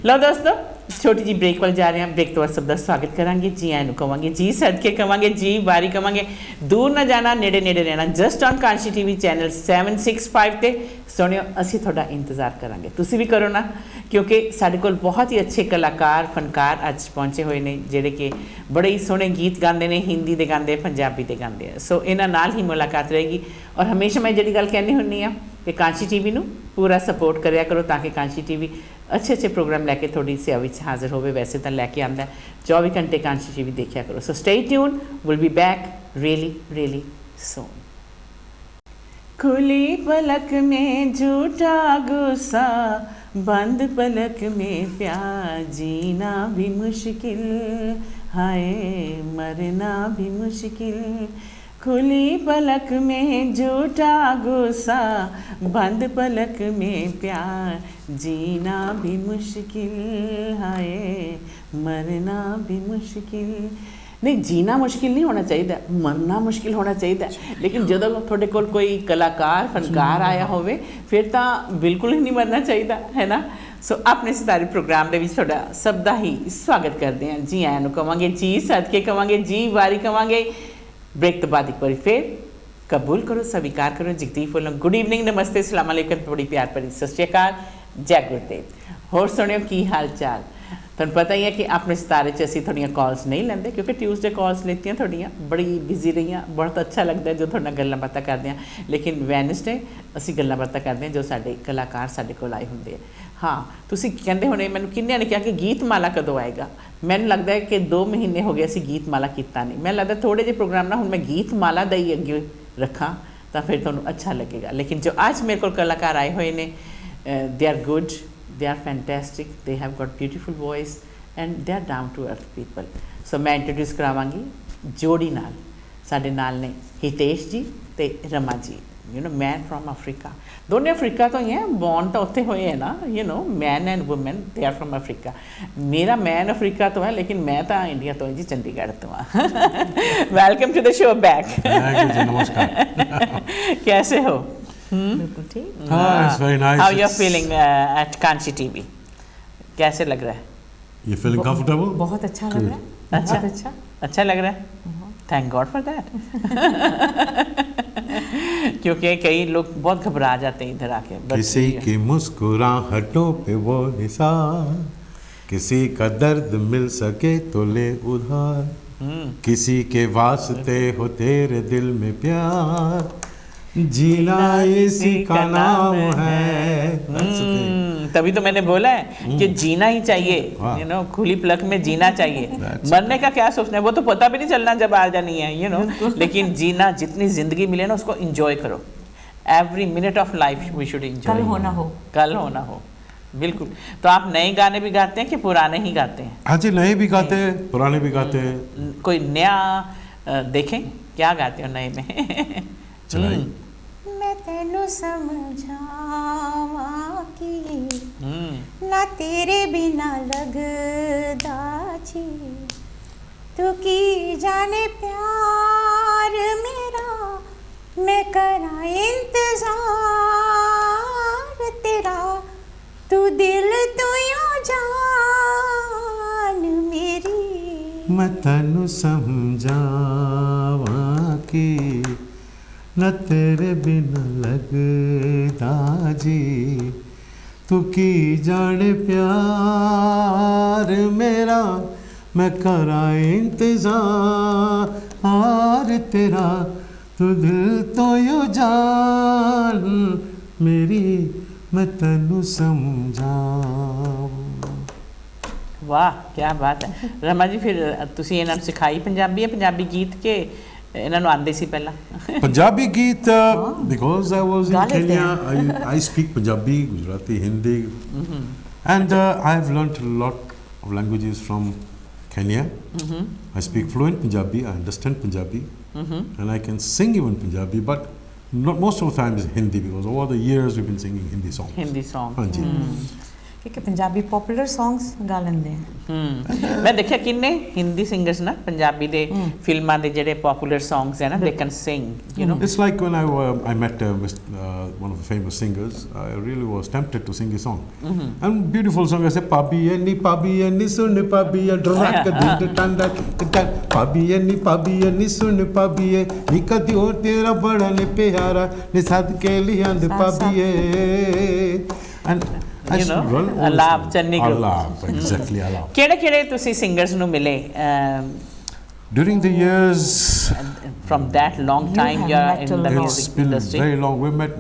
लो दोस्तों, छोटी जी ब्रेक वाल जा रहे हैं। ब्रेक तो बाद सब ਦਾ स्वागत करांगे जी, आयन कवांगे जी, सदके कवांगे जी, बारी कवांगे। दूर ना जाना, नेड़े नेड़े रहना। Just on Kanshi TV channel 765 ਤੇ ਸੁਣਿਓ। ਅਸੀਂ ਤੁਹਾਡਾ ਇੰਤਜ਼ਾਰ ਕਰਾਂਗੇ, ਤੁਸੀਂ ਵੀ ਕਰੋ ਨਾ, ਕਿਉਂਕਿ ਸਾਡੇ ਕੋਲ ਬਹੁਤ ਹੀ ਅੱਛੇ ਕਲਾਕਾਰ ਫਨਕਾਰ ਅੱਜ ਪਹੁੰਚੇ ਹੋਏ ਨੇ ਜਿਹੜੇ ਕਿ ਬੜੇ ਹੀ ਸੋਹਣੇ ਗੀਤ ਗਾਉਂਦੇ ਨੇ, ਹਿੰਦੀ ਦੇ ਗਾਉਂਦੇ, ਪੰਜਾਬੀ ਦੇ ਗਾਉਂਦੇ ਆ। ਸੋ ਇਹਨਾਂ ਨਾਲ ਹੀ ਮੁਲਾਕਾਤ ਰਹੇਗੀ। ਔਰ ਹਮੇਸ਼ਾ ਮੈਂ ਜਿਹੜੀ ਗੱਲ ਕਹਿੰਦੀ ਹੁੰਦੀ ਆ ਕਿ ਕਾਂਸ਼ੀ ਟੀਵੀ ਨੂੰ ਪੂਰਾ ਸਪੋਰਟ ਕਰਿਆ ਕਰੋ ਤਾਂ ਕਿ ਕਾਂਸ਼ੀ ਟੀਵੀ अच्छे अच्छे प्रोग्राम लैके थोड़ी सेवा में हाजिर हो। वैसे तो लैके आता है 24 घंटे कांशी टीवी देखा करो। So stay tune, will be back really really सून। खुली पलक में झूठा गुस्सा बंद पलक में प्यार जीना भी मुश्किल, हाय मरना भी मुश्किल, खुली पलक में झूठा गुस्सा, बंद पलक में प्यार जीना भी मुश्किल, हाय मरना भी मुश्किल। नहीं, जीना मुश्किल नहीं होना चाहिए, मरना मुश्किल होना चाहिए। लेकिन ਜਦੋਂ ਤੁਹਾਡੇ ਕੋਲ ਕੋਈ ਕਲਾਕਾਰ ਫਨਕਾਰ ਆਇਆ ਹੋਵੇ ਫਿਰ ਤਾਂ ਬਿਲਕੁਲ ਹੀ ਨਹੀਂ ਮਰਨਾ ਚਾਹੀਦਾ, ਹੈ ਨਾ। ਸੋ ਆਪਣੇ ਸਿਤਾਰੇ ਪ੍ਰੋਗਰਾਮ ਦੇ ਵਿੱਚ ਤੁਹਾਡਾ ਸਭ ਦਾ ਹੀ ਸਵਾਗਤ ਕਰਦੇ ਹਾਂ। ਜੀ ਆਇਆਂ ਨੂੰ ਕਵਾਂਗੇ, ਜੀ ਸਦਕੇ ਕਵਾਂਗੇ, ਜੀ ਵਾਰੀ ਕਵਾਂਗੇ। ब्रेक तो बाद एक बार फिर कबूल करो, स्वीकार करो। जगदीप बोलो गुड इवनिंग, नमस्ते, सलाम अलैकुम, बड़ी प्यार भरी सत श्री अकाल, जय गुरुदेव। होर सुनियो की हाल चाल। तुहानूं पता ही है कि अपने सितारे च असीं तुहाड़ियां कॉल्स नहीं लैंदे क्योंकि ट्यूसडे कॉल्स लेतियां तुहाड़ियां बड़ी बिजी रहियां। बहुत अच्छा लगता है जो तुहाडे नाल गल्लां बातां करदे हां, लेकिन वैनसडे असीं गल्लां बातां करदे हां जो साडे कलाकार साडे कोल आए हुंदे आ। हाँ, तुसीं कहंदे होणे मैनूं किन्नियां ने कहा कि गीतमाला कदों आएगा। मैनूं लगदा है कि 2 महीने हो गए असीं गीतमाला कीता नहीं। मैनूं लगदा थोड़े जे प्रोग्राम ना हुण मैं गीतमाला दा ही अगे रखां तां फिर तुहानूं अच्छा लगेगा। लेकिन जो अज मेरे कोल कलाकार आए हुए ने, they are good, they are fantastic, they have got beautiful voice and they are down to earth people. So मैं इंट्रोड्यूस करावांगी जोड़ी नाल। साडे नाल ने हितेश जी ते Rama ji, you know man from Africa. दोनों अफ्रीका तो ही हैं, बॉर्न तो उत्थे हुए हैं ना, you know man and women they are from Africa. मेरा मैन अफ्रीका तो है लेकिन मैं तो इंडिया तो जी, चंडीगढ़ तो हाँ। Welcome to the show back. नमस्कार। कैसे हो? बिल्कुल ठीक। It's very nice. How you are feeling at Kanchi TV? कैसे लग रहा है? You feeling comfortable? बहुत अच्छा लग रहा है। अच्छा, बहुत अच्छा। अच्छा लग रहा है। Thank God for that. क्योंकि कई लोग बहुत घबरा जाते हैं इधर आके। किसी की मुस्कुराहटों पे वो निसार, किसी का दर्द मिल सके तो ले उधार, किसी के वास्ते हो तेरे दिल में प्यार, जीना इसी का नाम है। तभी तो मैंने बोला है कि जीना ही चाहिए, यू नो, खुली पलक में जीना चाहिए। मरने का क्या सोचना है, वो तो पता भी नहीं चलना जब आ जानी है, यू नो। लेकिन जीना, जितनी जिंदगी मिले ना उसको एंजॉय करो। Every minute of life we should enjoy. कल होना हो, कल होना हो, बिल्कुल। तो आप नए गाने भी गाते हैं कि पुराने ही गाते हैं? हाँ जी, नए भी गाते हैं, पुराने भी गाते हैं। कोई नया देखें, क्या गाते हो नए में? चलाइए। मैं तेनू समझावा कि ना तेरे बिना लगदा जी, तू की जाने प्यार मेरा, मैं करा इंतजार तेरा, तू दिल तू यूं जान मेरी। मैं तेनू समझावा कि न तेरे बिना लगदा जी, तू की जाने प्यार मेरा, मैं करा इंतजार तेरा, तू दिल तो यो जान मेरी, मैं तेनू समझावा। वाह, क्या बात है। रमा जी, फिर तुसी इन्हां नूं सिखाई पंजाबी है, पंजाबी गीत के इन्हां नूं आंदे सी पहला? पंजाबी गीत, because I was in Kenya, I speak Punjabi, Gujarati, Hindi, and I've learnt a lot of languages from Kenya. I speak fluent Punjabi, I understand Punjabi, and I can sing even Punjabi, but not most of the time is Hindi because over the years we've been singing Hindi songs. Hindi song. हाँ जी। क्योंकि Punjabi popular songs गा लेंदे हैं। मैं देखिया किन्ने Hindi singers ना पंजाबी दे फिल्मां दे जेडे पॉपुलर सॉन्ग्स है ना, they can sing, you know. It's like when I met one of the famous singers, I really was tempted to sing a song. And beautiful song, I said, Pabi ni sun Pabi drak din tanda Pabi ni sun Pabi ni kadi ho tera bada ne pyara ne sad ke liya de Pabi and You know, Alap, Channi Group. Alap, exactly, Alap. केड़े तुसी singers नु मिले During the years, from that long You time have you are met in a the lot. it's music been industry? very long. We met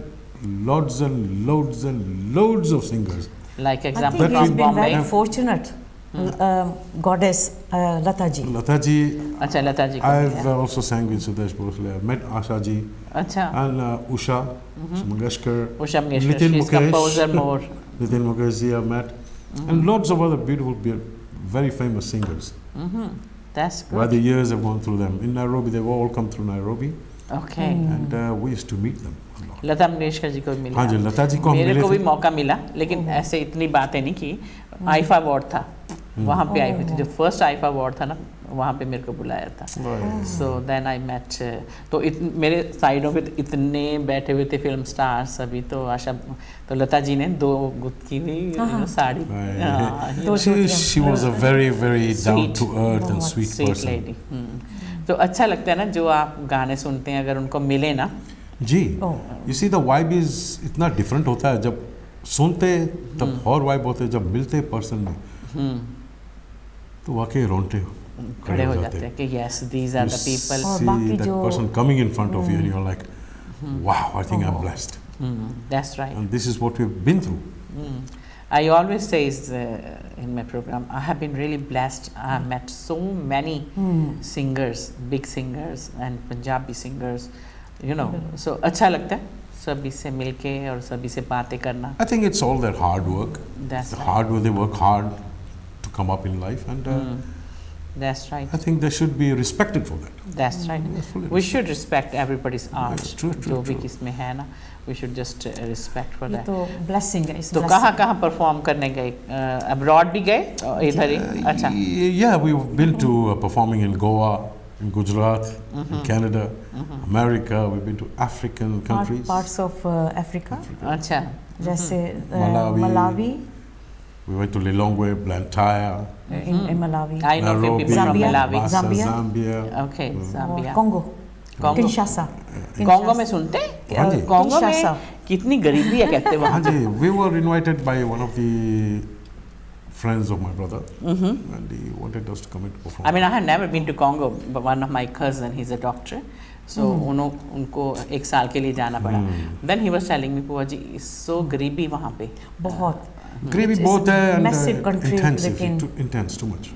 loads and loads and loads of singers. Like I example think he's from been Bombay. very fortunate. Goddess Lata ji. Lata ji, अच्छा, लता जी को I've मिले। also sang with Sudesh Bhosle. I've met Asha ji अच्छा, and Usha Mangeshkar, Usha Mangeshkar, Nitin she is Mukesh. composer more. Nitin Mukherjee I met, and lots of other beautiful, very famous singers. That's By good. the years I've gone through them. In Nairobi, they've all come through Nairobi, Okay. and we used to meet them a lot. Lata Mangeshkar ji को भी मिले हाँ जी, आप? लता जी को हम मेरे मिले को भी थे। मौका मिला, लेकिन ऐसे इतनी बातें नहीं की। आईफा अवार्ड था, वहाँ पे आई हुई थी, जो फर्स्ट आईफा अवार्ड था ना, वहाँ पे मेरे को बुलाया था। सो देन आई मेट, तो मेरे साइडों पे इतने बैठे हुए थे फिल्म स्टार्स अभी, तो आशा, तो लता जी ने 2 गुत्त की हुई sari, She was a very, very down Sweet. to earth and sweet sweet person. Lady. तो अच्छा लगता है ना, जो आप गाने सुनते हैं अगर उनको मिले ना, जी, you see the vibe is इतना different होता है, जब सुनते तब और vibe होते हैं, जब मिलते पर्सन में तो वाकई रोंगटे खड़े हो जाते हैं कि yes these are the people. और see बाकी that जो- person coming in front of you and you're like, wow, I think I'm blessed. That's right. And this is what we've been through. I always say in my program, I have been really blessed. I have met so many singers, big singers and Punjabi singers, you know. So अच्छा लगता है सभी से मिलके और सभी से बातें करना। I think it's all their hard work. That's The right. hard work, they work hard to come up in life, and That's right. I think they should be respected for that. That's right. Yes, fully We should respect everybody's art. Yes, true, जो भी true. किसमें है ना, we should just respect for ये that. तो blessing है इस तो कहाँ कहाँ परफॉर्म करने गए? अब्रॉड भी गए? इधर ही? अच्छा। Yeah, we've been to performing in Goa, in Gujarat, in Canada, America. We've been to African countries. Parts of Africa, अच्छा। जैसे Malawi. Malawi, We went to Lilongwe, Blantyre, in Malawi, I know few Nairobi, people from Zambia. Malawi. Mombasa, Zambia. Zambia. Okay, और Zambia. Congo, Congo. Kinshasa. Congo में सुनते हैं? हाँ जी। Congo में Kinshasa. कितनी गरीबी है कहते हैं हाँ वहाँ। जी, we were invited by one of the friends of my brother, and he wanted us to come and perform. I mean, I have never been to Congo, but one of my cousin, he's a doctor. So उनको 1 साल के लिए जाना पड़ा। Then he was telling me, बुआ जी, so गरीबी वहाँ पे। बहुत Gravy It's बहुत है and massive country, intensive, लेकिन- intense, too much.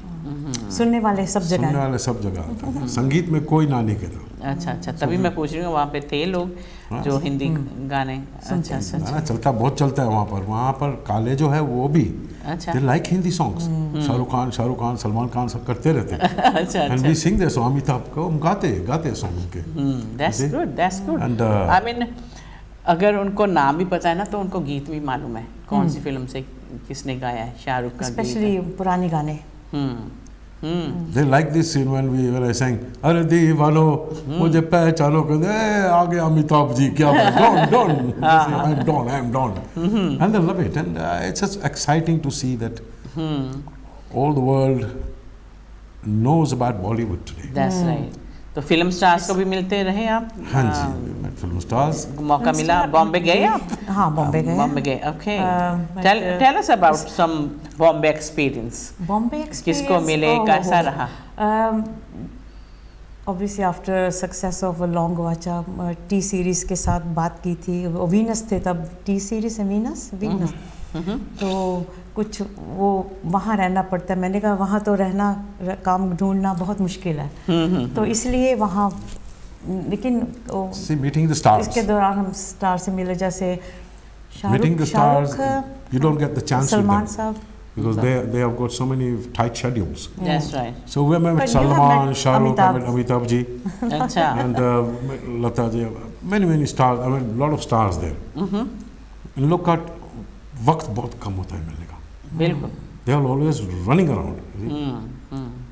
सुनने वाले सब सुनने जगह। वाले सब जगह आता है, संगीत में कोई ना नहीं कहता। अच्छा अच्छा, तभी मैं पूछ रही हूँ वहाँ पे थे लोग जो हिंदी गाने। अच्छा अच्छा गाना चलता, बहुत चलता है वहाँ पर काले जो है वो भी अच्छा they like Hindi songs. Shahrukh Khan, Salman Khan सब करते रहते हैं। अच्छा And अच्छा। we sing their song. Amitabh को हम गाते सॉन्ग उनके। That's See? good, that's good. And, I mean, अगर उनको नाम भी पता है ना, तो उनको गीत भी मालूम है कौन सी फिल्म से किसने गाया है, शाहरुख का गीत है। स्पेशली पुराने गाने। They like this scene when I sang अरे दीवानो मुझे पहचानो, कहते आ गया अमिताभ जी, क्या Don I'm Don, and they love it, and it's just exciting to see that all the world knows about Bollywood today. That's right. तो film stars को भी मिलते रहे आप? हाँ जी, we met film stars. मौका मिला? बॉम्बे गए आप? हाँ, बॉम्बे गए। बॉम्बे गए, okay. but, Tell us about some Bombay experience. Bombay experience किसको मिले, कैसा रहा? Obviously after success of long वाचा टी सीरीज़ के साथ बात की थी, वीनस थे तब, टी सीरीज़ है वीनस, तो कुछ वो वहाँ रहना पड़ता है। मैंने कहा वहाँ तो रहना, काम ढूंढना बहुत मुश्किल है, तो इसलिए वहाँ, लेकिन See, meeting the stars. इसके दौरान हम स्टार से मिले, जैसे Meeting the stars, you don't get the chance with Salman them साहब, because they have got so many tight schedules. That's right. So we met But you have Salman, met Shah Rukh, I met Amitabh. Amitabh ji, अच्छा। and Lata ji, many stars. I mean, a lot of stars there. And look at, वक्त बहुत कम होता है मिलने का। बिल्कुल। They are always running around.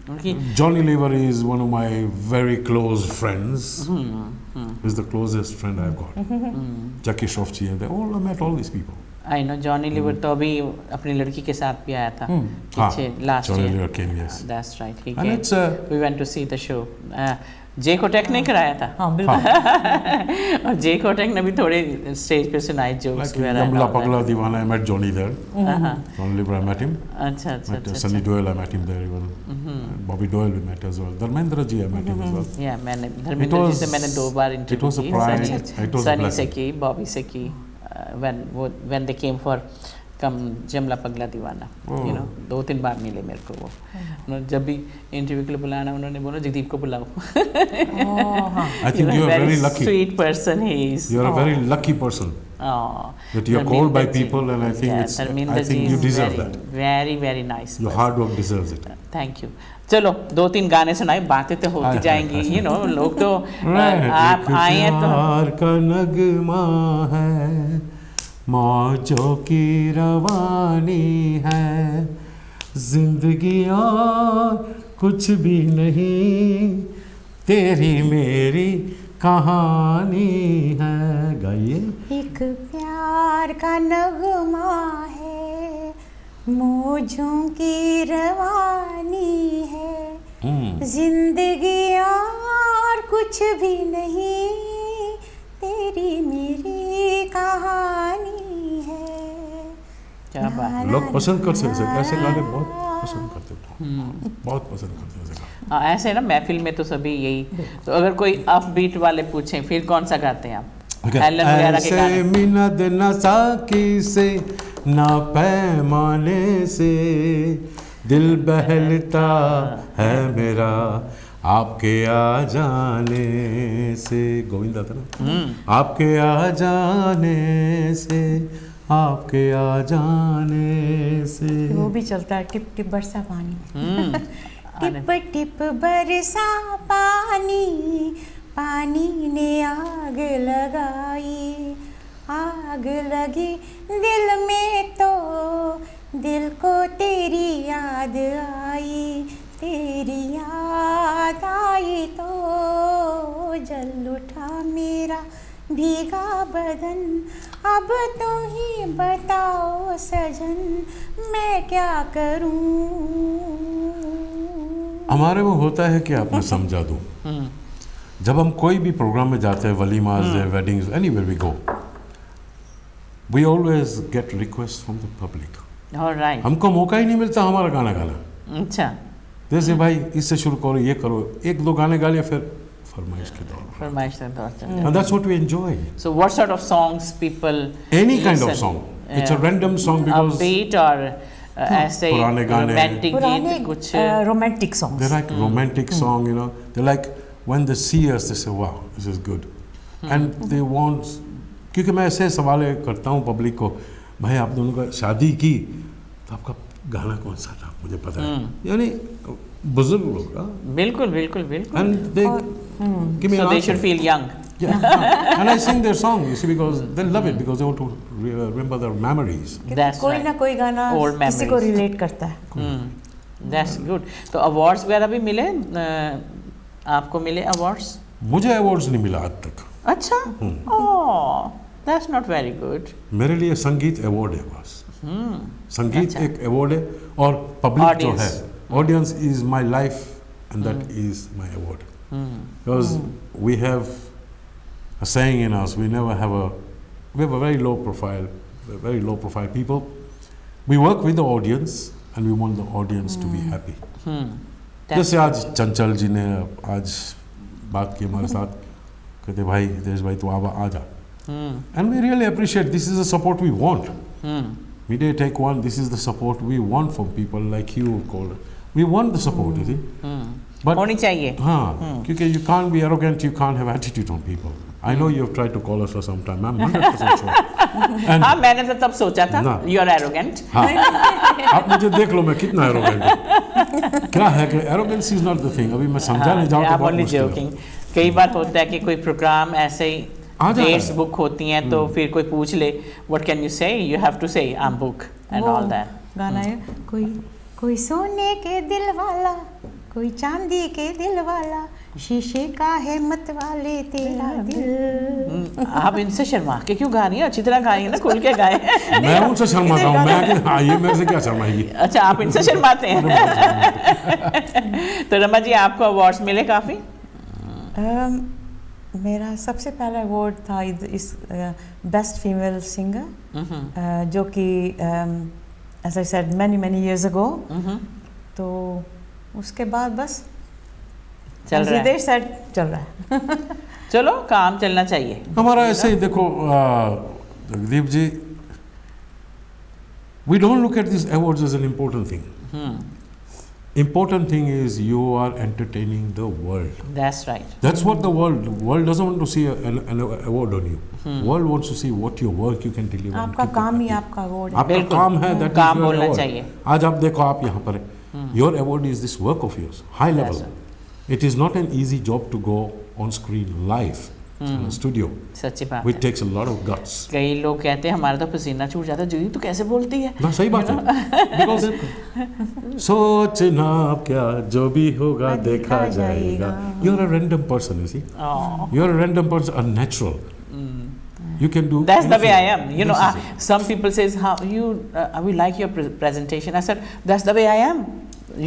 उनकी Johnny Lever is one of my very close friends. He's the closest friend I've got. Jackie Shroff ji, I met all these people. I know Johnny Lever तो अभी अपनी लड़की के साथ भी आया था पीछे last Johnny year. Lever came, yes. That's right, ही And it's we went to see the show. J Kotak ने कराया था। हाँ बिल्कुल। और जे कोटेक ने भी थोड़े स्टेज पे सुनाए jokes like Yamla Pagla Divana, I met Johnny there. हाँ। Johnny Lever, I met him. अच्छा अच्छा Met अच्छा। Sunny Doyle, I met him there even. Bobby Doyle we met as well. Dharmendra ji, I met him as well. या मैंने धर्मेंद्र जी से मैंने 2 बार It interview was a की, pride. Sunny It was a Sunny से blessing. की, बॉबी से की, when they came for कम जमला पगला दीवाना, यू नो 2-3 बार मिले मेरे को वो। उन्होंने जब भी इंटरव्यू के लिए बुलाना, उन्होंने बोला जगदीप को बुलाओ। I think you are very lucky. Sweet person he is. You are a very lucky person. Oh, that you are called by Dharminder ji. people, and I think Yeah, it's. Dharminder I think ji you is deserve very, that. Very very nice. Your hard work deserves it. Thank you. चलो 2-3 गाने सुनाए, बातें तो होती जाएंगी, you know, लोग तो आप एक आए हैं तो प्यार का नगमा है, मौजों की रवानी है, जिंदगी और कुछ भी नहीं, तेरी मेरी कहानी है। गाइए। एक प्यार का नगमा है, मौजों की रवानी है, जिंदगी और कुछ भी नहीं, तेरी मेरी कहानी है। क्या बात। लोग पसंद करते हैं ऐसे गाने, बहुत पसंद करते हैं, बहुत पसंद करते हैं ऐसे गाने। हाँ, ऐसे ना महफिल में तो सभी यही। तो अगर कोई अपबीट वाले पूछें फिर कौन सा गाते हैं आप? एलन वगैरह के गाने। ऐसे मिनद न साकी से ना पैमाने से, दिल बहलता है मेरा आपके आ जाने से। गोविंदा था ना। आपके आ जाने से, आपके आ जाने से। वो भी चलता है, टिप टिप बरसा पानी। टिप टिप बरसा पानी, पानी ने आग लगाई, आग लगी दिल में तो दिल को तेरी याद आई, तेरी याद आई तो जल उठा मेरा भीगा बदन। अब तुम ही बताओ सजन, मैं क्या करूं। हमारे में होता है कि आप मैं समझा दूं, जब हम कोई भी प्रोग्राम में जाते हैं, वलीमास, weddings, anywhere we go, we always get request from the public. Alright. हमको मौका ही नहीं मिलता हमारा गाना गाना। अच्छा। जैसे भाई इससे शुरू करो, ये करो, 1-2 गाने गा लिया, फिर फरमाइश के दौर। फरमाइश का दौर चल रहा है। And that's what we enjoy. So what sort of songs people Any kind of listen? song. It's a random song because upbeat और ऐसे पुराने गाने। रोमांटिक पुराने गीत कुछ। Romantic songs. they're like romantic song, you know. They're like when they see us, they say, "Wow, this is good," and they want. क्योंकि मैं ऐसे सवाल करता हूँ पब्लिक को, भाई आप दोनों का शादी की तो आपका गाना कौन सा था, मुझे पता है, यानी बुजुर्ग लोग। बिल्कुल बिल्कुल बिल्कुल। And they give me So an they answer. should feel young. Yeah, and I sing their song, you see, because they love it, because they want to remember their memories. That's कोई right. ना कोई गाना Old किसी को memories. Relate करता है। That's good. तो awards वगैरह भी मिले? आपको मिले अवार्ड्स? मुझे अवार्ड्स नहीं मिला आज तक। अच्छा। Oh, that's not very good. मेरे लिए संगीत अवार्ड है बस। संगीत एक अवार्ड है, और पब्लिक जो है, audience is my life and that is my award. Because we have a saying in us, we have a very low profile people. We work with the audience and we want the audience to be happy. जैसे आज चंचल जी ने आज बात की हमारे साथ, कहते भाई देश भाई तो आ जा, and we really appreciate, this is the support we want. Media Take One, this is the support we want from people like you, Cole. We want the support, you see. But होनी चाहिए। हाँ, क्योंकि you can't be arrogant, you can't have attitude on people. I know you have tried to call us for some time. I'm 100% sure. And हाँ, मैंने तो तब सोचा था ना। you are arrogant. हाँ, आप मुझे देख लो मैं कितना arrogant हूँ। क्या है कि arrogance is not the thing. अभी मैं समझाने जाऊँ तो I'm बहुत only मुश्किल है। joking. कई बार होता है कि कोई प्रोग्राम ऐसे ही आ जाता है। डेट्स बुक होती हैं, तो फिर कोई पूछ ले what can you say, you have to say I'm book and वो all that. गाना है, कोई सोने के दिल वाला, कोई चांदी के दिल वाला, शीशे का है मत वाले तेरा दिल। आप इनसे शर्मा के क्यों गा रही हैं? अच्छी तरह गाएंगे ना, खुल के गाएं। मैं उनसे शर्माता हूँ, मैं हाँ, ये मेरे से क्या शर्माएगी। अच्छा, आप इनसे शर्माते हैं। तो रमा जी, आपको अवार्ड्स मिले काफ़ी? मेरा सबसे पहला अवार्ड था इस बेस्ट फीमेल सिंगर, जो कि as I said many years ago. तो उसके बाद बस चल रहा है। चल रहा है। चलो, काम चलना चाहिए। हमारा ऐसे ही देखो जगदीप जी, we don't look at these awards as an important thing. Important thing is you are entertaining the world. That's right. That's what the world doesn't want to see an award on you. World wants to see what your work you can deliver. and आपका keep it काम ही happy. आपका award है। आपका बिल्कुल, काम है, that is काम your बोलना award. चाहिए। आज आप देखो आप यहाँ पर है, your award is this work of yours, high level. It is not an easy job to go on screen live in a studio, सच्ची बात which है। takes a lot of guts. कई लोग कहते हैं हमारा तो पसीना छूट जाता है, जूही तू कैसे बोलती है? ना सही बात है, because सोचना क्या जो भी होगा देखा जाएगा. You're a random person, you see. Oh. You're a random person, a natural. You can do. That's the way I anything. am. You know, This is it. some people says, "How you? We like your presentation." I said, "That's the way I am.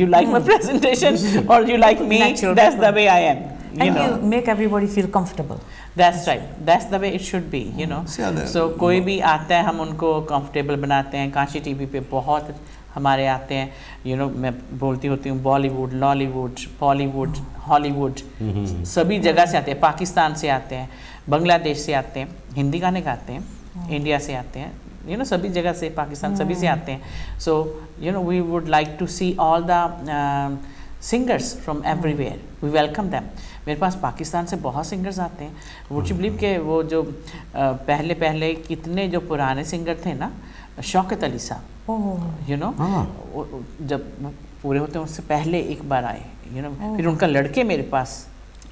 You like my presentation, or you like me? Natural. That's the way I am." You And know. you make everybody feel comfortable. That's right. That's the way it should be. You know. So कोई भी आता है हम उनको comfortable बनाते हैं. Kashi TV पे बहुत हमारे आते हैं. You know, मैं बोलती होती हूँ बॉलीवुड, लॉलीवुड, बॉलीवुड, हॉलीवुड, सभी जगह से आते हैं. पाकिस्तान से आते हैं, बांग्लादेश से आते हैं, हिंदी गाने गाते हैं, इंडिया से आते हैं. You know, सभी जगह से, पाकिस्तान सभी से आते हैं. So you know, we would like to see all the singers from everywhere. We welcome them. मेरे पास पाकिस्तान से बहुत सिंगर्स आते हैं. Would you believe के वो जो पहले कितने जो पुराने सिंगर थे ना, शौकत अली साहब, you know, जब पूरे होते हैं उससे पहले एक बार आए, you know, फिर उनका लड़के मेरे पास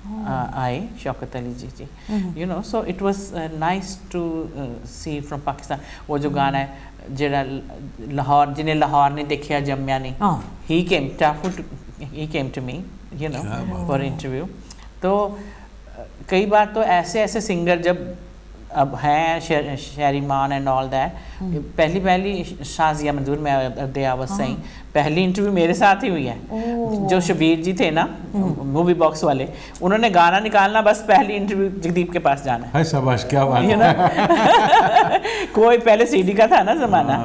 आए, शौकत अली जी, you know, so it was nice to see from Pakistan. वो जो गाना है जेड़ा लाहौर, जिन्हें लाहौर ने देखा जम्या नहीं, he came to me, you know, for interview. तो कई बार तो ऐसे सिंगर जब अब हैं, शहरीमान एंड ऑल दैट, पहली शाजिया मंजूर में दे आवाज सही पहली इंटरव्यू मेरे साथ ही हुई है. जो शबीर जी थे ना मूवी बॉक्स वाले, उन्होंने गाना निकालना, बस पहली इंटरव्यू जगदीप के पास जाना है. शाबाश, क्या बात है. कोई पहले सीडी का था ना जमाना,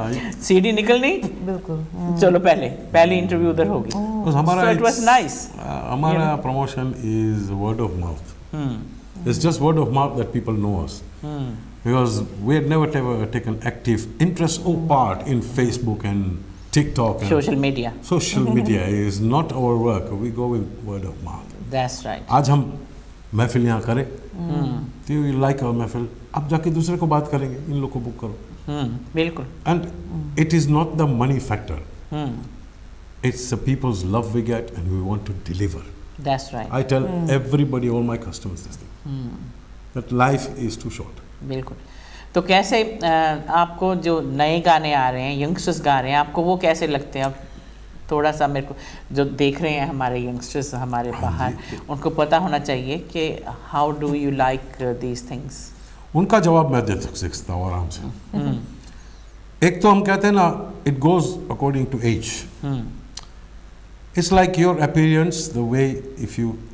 सीडी निकलनी, बिल्कुल, चलो पहली इंटरव्यू उधर होगी. हमारा इट वाज नाइस. हमारा promotion is word of mouth. It's just word of mouth that people know us. Because we had never taken active interest or part in Facebook and TikTok. And Social media. Social media is not our work. We go with word of mouth. That's right. आज हम महफिल यहाँ करें, तो you like our महफिल, अब जाके दूसरे को बात करेंगे, इन लोग को बुक करो. बिल्कुल. And it is not the money factor. It's the people's love we get and we want to deliver. That's right. I tell everybody, all my customers, this thing. That life is too short. बिल्कुल. तो कैसे आपको जो नए गाने आ रहे हैं, youngsters गा रहे हैं, आपको वो कैसे लगते हैं? अब थोड़ा सा मेरे को जो देख रहे हैं हमारे यंगस्टर्स हमारे बाहर, उनको पता होना चाहिए कि how do you like these things. उनका जवाब मैं दे सकता हूँ आराम से. एक तो हम कहते हैं ना, it goes according to age. It's like your appearance, the way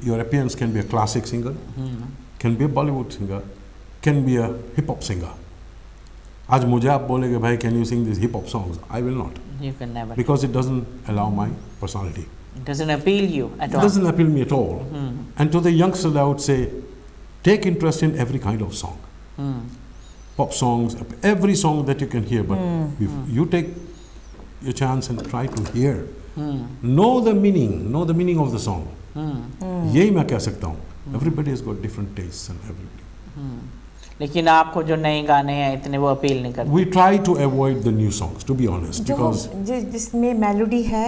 your appearance can be a classic singer, can be a Bollywood singer, can be a hip hop singer. आज मुझे आप बोलेंगे भाई can you sing these hip hop songs? I will not. You can never. Because it doesn't allow my personality. It doesn't appeal you at all. It doesn't appeal me at all. And to the youngsters I would say, take interest in every kind of song. Pop songs, every song that you can hear, but if you take your chance and try to hear. Know the meaning of the song. यही मैं कह सकता हूँ. Everybody has got different tastes and everybody. लेकिन आपको जो नए गाने हैं इतने वो अपील नहीं करते. We try to avoid the new songs, to be honest, because जिसमें मेलोडी है,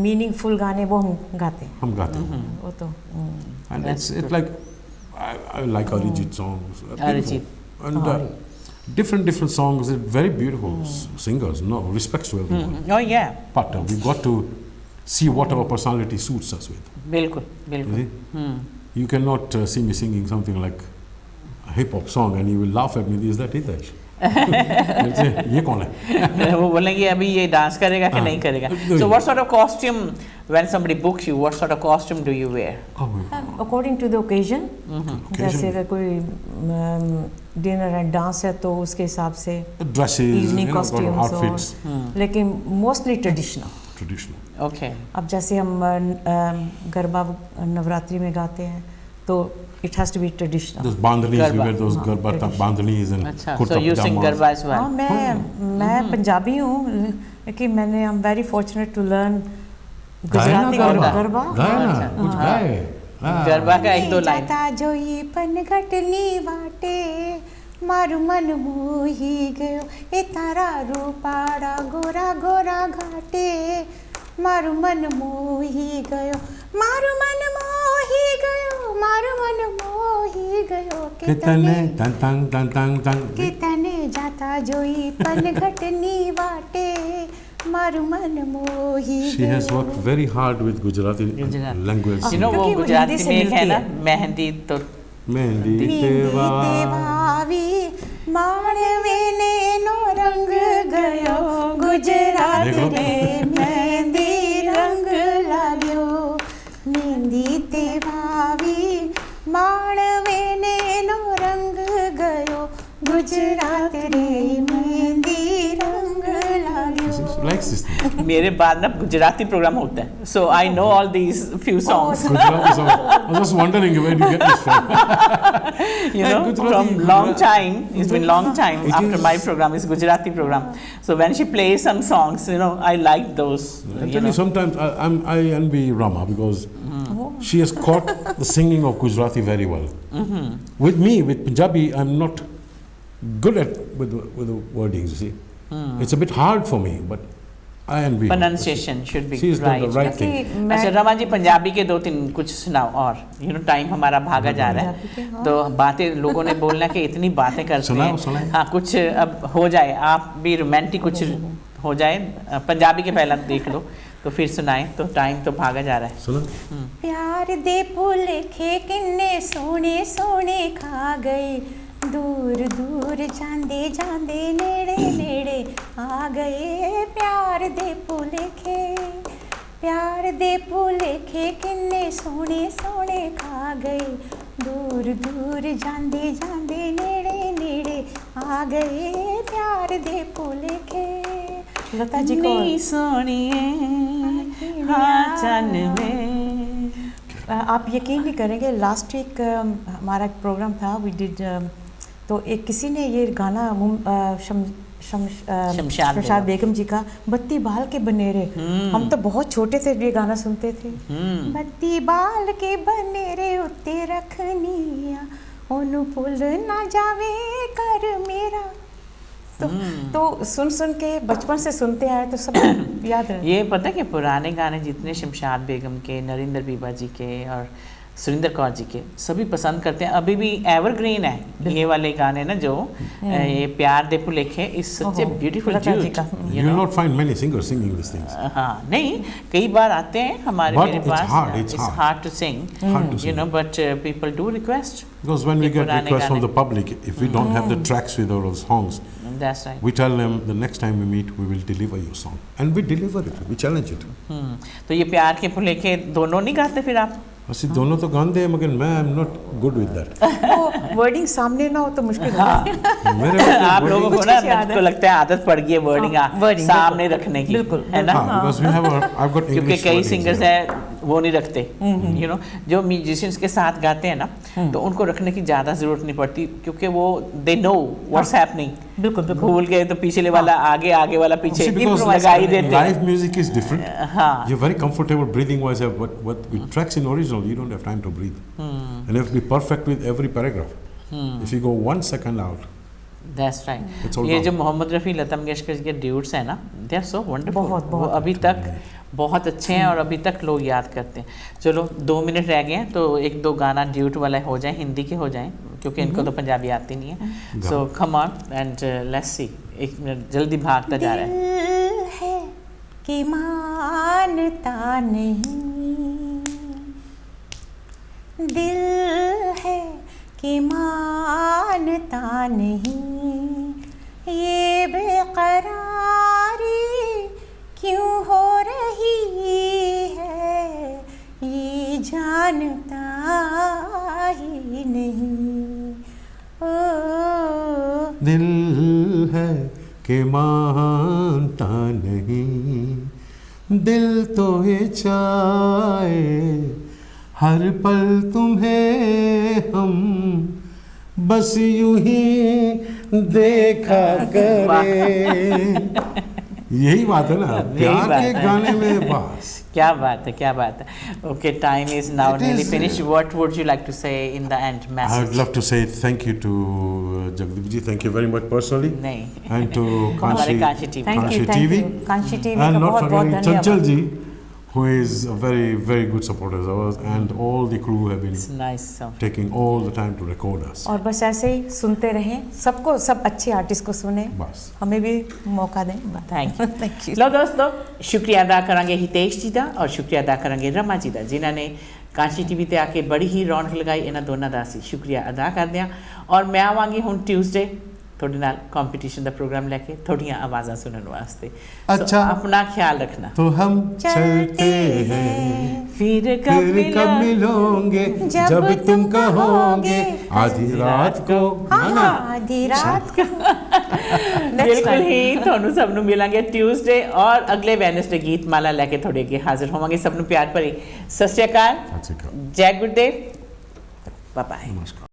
मीनिंगफुल गाने वो हम गाते हैं. हम गाते हैं. वो तो. And it's like I like Arijit songs. Arijit. And different songs. They're very beautiful singers. No, respects to everyone. Oh yeah. But we've got to see what our personality suits us with. बिल्कुल बिल्कुल. You cannot see me singing something like a hip hop song and you will laugh at me. Is that Hitesh? ये कौन है? वो बोलेंगे अभी ये dance करेगा कि नहीं करेगा. So what sort of costume when somebody books you? What sort of costume do you wear? According to the occasion. जैसे अगर कोई डिनर एंड डांस है तो उसके हिसाब से dresses, evening costumes outfits. लेकिन mostly traditional. Okay. अब जैसे हम गरबा नवरात्रि में गाते हैं तो it has to be traditional. Those bandhanis, we wear those garba bandhanis and kurta so you sing garba as well. हाँ, मैं पंजाबी हूँ, लेकिन I'm very fortunate to learn Gujarati garba गाए ना, कुछ गाए। गरबा का एक दो लाइन। जाता जोई पनघटनी वाटे मारू मन मोही गयो ए तारा रूपाड़ा गोरा गोरा घाटे मारू मन मोही गयो मारू मन मोही गयो मारू मन मोही गयो कितने तन तन तन तन तन कितने जाता जोई पनघटनी वाटे मारू मन मोही She has worked very hard with Gujarati language. You know वो क्योंकि वो गुजराती हिंदी से में एक है मिलती ना है। मेहंदी तो मेहंदी देवावी मानवे ने नो रंग गयो गुजरात देखो। रे मेहंदी रंग लाग्यो मेहंदी देवावी मानवे ने नो रंग गयो गुजरात रे मेहंदी रंग लाग्यो She likes this thing. मेरे बाद ना गुजराती प्रोग्राम होता है, so I know all these few songs. Gujarati song. I was just wondering where you get this from. You know, Gujarati- from long time. It's been long time It after is- my program is Gujarati program. So when she plays some songs, you know, I like those. I You tell know. you, sometimes I envy Rama because she has caught the singing of Gujarati very well. With me, with Punjabi, I'm not good at with the wordings. You see, it's a bit hard for me, but I envy her. Pronunciation should be She's done the right. right thing. क्योंकि अच्छा मैं रमा जी पंजाबी के दो तीन कुछ सुनाओ और you know time हमारा भागा जा रहा पंजाबी के, है हाँ। तो बातें लोगों ने बोलना कि इतनी बातें करते सुनाओ, हैं सुनाओ। हाँ कुछ अब हो जाए आप भी रोमांटिक कुछ हो जाए पंजाबी के पहला देख लो तो फिर सुनाएं तो टाइम तो भागा जा रहा है सुना? प्यार दे भुलेखे किन्ने सोने सोने खा गए दूर दूर जांदे जांदे नेड़े नेड़े आ गए प्यार दे भुलेखे किन्ने सोने सोने खा गए दूर दूर जांदे जांदे नेड़े नेड़े आ गए प्यार दे भुलेखे लता जी को नी सोनिए हाँ चन में आप यकीन नहीं करेंगे लास्ट वीक हमारा एक प्रोग्राम था वी डिड तो एक किसी ने ये गाना शमशाद बेगम जी का बत्ती बाल के बनेरे हम तो बहुत छोटे थे ये गाना सुनते थे बत्ती बाल के बनेरे उत्ते रखनिया ओनू भुल ना जावे कर मेरा तो सुन सुन के बचपन से सुनते आए तो सब याद है ये पता है कि पुराने गाने जितने शमशाद बेगम के नरेंद्र बीबा जी के और सुरिंदर कौर जी के सभी पसंद करते हैं अभी भी एवरग्रीन है ये वाले गाने ना जो ये प्यार दे भुलेखे is such a beautiful tune You will not find many singers singing these things. हाँ नहीं कई बार आते हैं हमारे But मेरे it's pass hard, it's hard to sing Hard to you sing. know but people do request Because when we ये get पुराने requests from गाने। the public, if we don't have the tracks with our songs, that's right we tell them the next time we meet, we will deliver your song. And we deliver it, we challenge it. तो ये प्यार के भुलेखे दोनों नहीं गाते फिर आप ਅਸੀਂ दोनों तो गाते हैं मगर मैं I'm not good with that. वो वर्डिंग सामने ना हो तो मुश्किल है मेरे आप लोगों को ना कुछ याद है। मुझको लगता है आदत पड़ गई है वर्डिंग wording, सामने बिल्कुल। रखने की बिल्कुल, है ना हाँ, because we have I've got क्योंकि English कई wordings सिंगर्स here. हैं वो नहीं रखते यू नो जो म्यूजिशियंस के साथ गाते हैं ना तो उनको रखने की ज़्यादा ज़रूरत नहीं पड़ती क्योंकि वो दे नो व्हाट्स हैपनिंग बिल्कुल बिल्कुल भूल गए तो पीछे वाला आगे आगे वाला पीछे See, because लगा ही देते live हैं music is different. हाँ You're very comfortable breathing wise, but with tracks in original, you don't have time to breathe. And you have to be perfect with every paragraph. If you go 1 second out, That's right. It's all ये gone. जो मोहम्मद रफ़ी लता मंगेशकर जी के ड्यूट्स हैं ना they are so wonderful बहुत, वो बहुत अभी तक बहुत अच्छे हैं और अभी तक लोग याद करते हैं चलो 2 मिनट रह गए हैं तो 1-2 गाना ड्यूट वाला हो जाए हिंदी के हो जाएं क्योंकि इनको तो पंजाबी आती नहीं है so come on and let's see 1 minute जल्दी भागता जा रहा है दिल है कि मानता नहीं दिल है कि मानता नहीं ये बेकरारी क्यों हो रही है ये जानता ही नहीं ओ दिल है कि मानता नहीं दिल तो ये चाहे हर पल तुम्हें हम बस यूं ही देखा करे यही बात है ना, यही प्यार बात के है। गाने में बस। क्या बात है, क्या बात है। Okay, time is now It nearly is, finished. What would you like to say in the end I would message? love to say thank you to Jagdeep ji, thank you very much personally, नहीं, and to हमारे Kanshi, Kanshi TV. Thank you, Kanshi thank TV, you Kanshi TV and का not बहुत बहुत forgetting Chanchal धन्यवाद। ji, who is a very very good supporter of ours, and all the crew have been It's nice of taking all the time to record us. और बस ऐसे ही सुनते रहें, सबको, सब अच्छे आर्टिस्ट को सुने, बस। हमें भी मौका दें। Thank you Thank you. ਲਓ ਦੋਸਤੋ, ਸ਼ੁਕਰੀਆ ਅਦਾ ਕਰਾਂਗੇ ਹਿਤੇਸ਼ ਜੀ ਦਾ ਔਰ ਸ਼ੁਕਰੀਆ ਅਦਾ ਕਰਾਂਗੇ ਰਮਾ ਜੀ ਦਾ, ਜਿਨ੍ਹਾਂ ਨੇ ਕਾਂਸ਼ੀ ਟੀਵੀ ਤੇ ਆ ਕੇ ਬੜੀ ਹੀ ਰੌਣਕ ਲਗਾਈ। ਇਹਨਾਂ ਦੋਨਾਂ ਦਾ ਅਸੀਂ ਸ਼ੁਕਰੀਆ ਅਦਾ ਕਰਦੇ ਹਾਂ ਔਰ ਮੈਂ ਆਵਾਂਗੀ ਹੁਣ ਟਿਊਜ਼ਡੇ ਤੁਹਾਡੇ ਨਾਲ ਕੰਪੀਟੀਸ਼ਨ ਦਾ ਪ੍ਰੋਗਰਾਮ ਲੈ ਕੇ ਤੁਹਾਡੀਆਂ ਆਵਾਜ਼ਾਂ ਸੁਣਨ ਵਾਸਤੇ। ਅੱਛਾ। ਆਪਣਾ ਖਿਆਲ ਰੱਖਣਾ। तो हम चलते हैं, फिर फिर कब मिलोगे, जब तुम कहोगे, आधी रात को, है ना? आधी रात को। ਬਿਲਕੁਲ ਹੀ ਤੁਹਾਨੂੰ ਸਭ ਨੂੰ ਮਿਲਾਂਗੇ ਟਿਊਜ਼ਡੇ ਔਰ ਅਗਲੇ ਵੈਨਸਡੇ ਗੀਤ ਮਾਲਾ ਲੈ ਕੇ ਤੁਹਾਡੇ ਅੱਗੇ ਹਾਜ਼ਰ ਹੋਵਾਂਗੇ। ਸਭ ਨੂੰ ਪਿਆਰ ਭਰੀ ਸਤਿ ਸ਼੍ਰੀ ਅਕਾਲ, अच्छा, ਜੈ ਗੁਰਦੇਵ, ਬਾਏ ਬਾਏ। नमस्कार।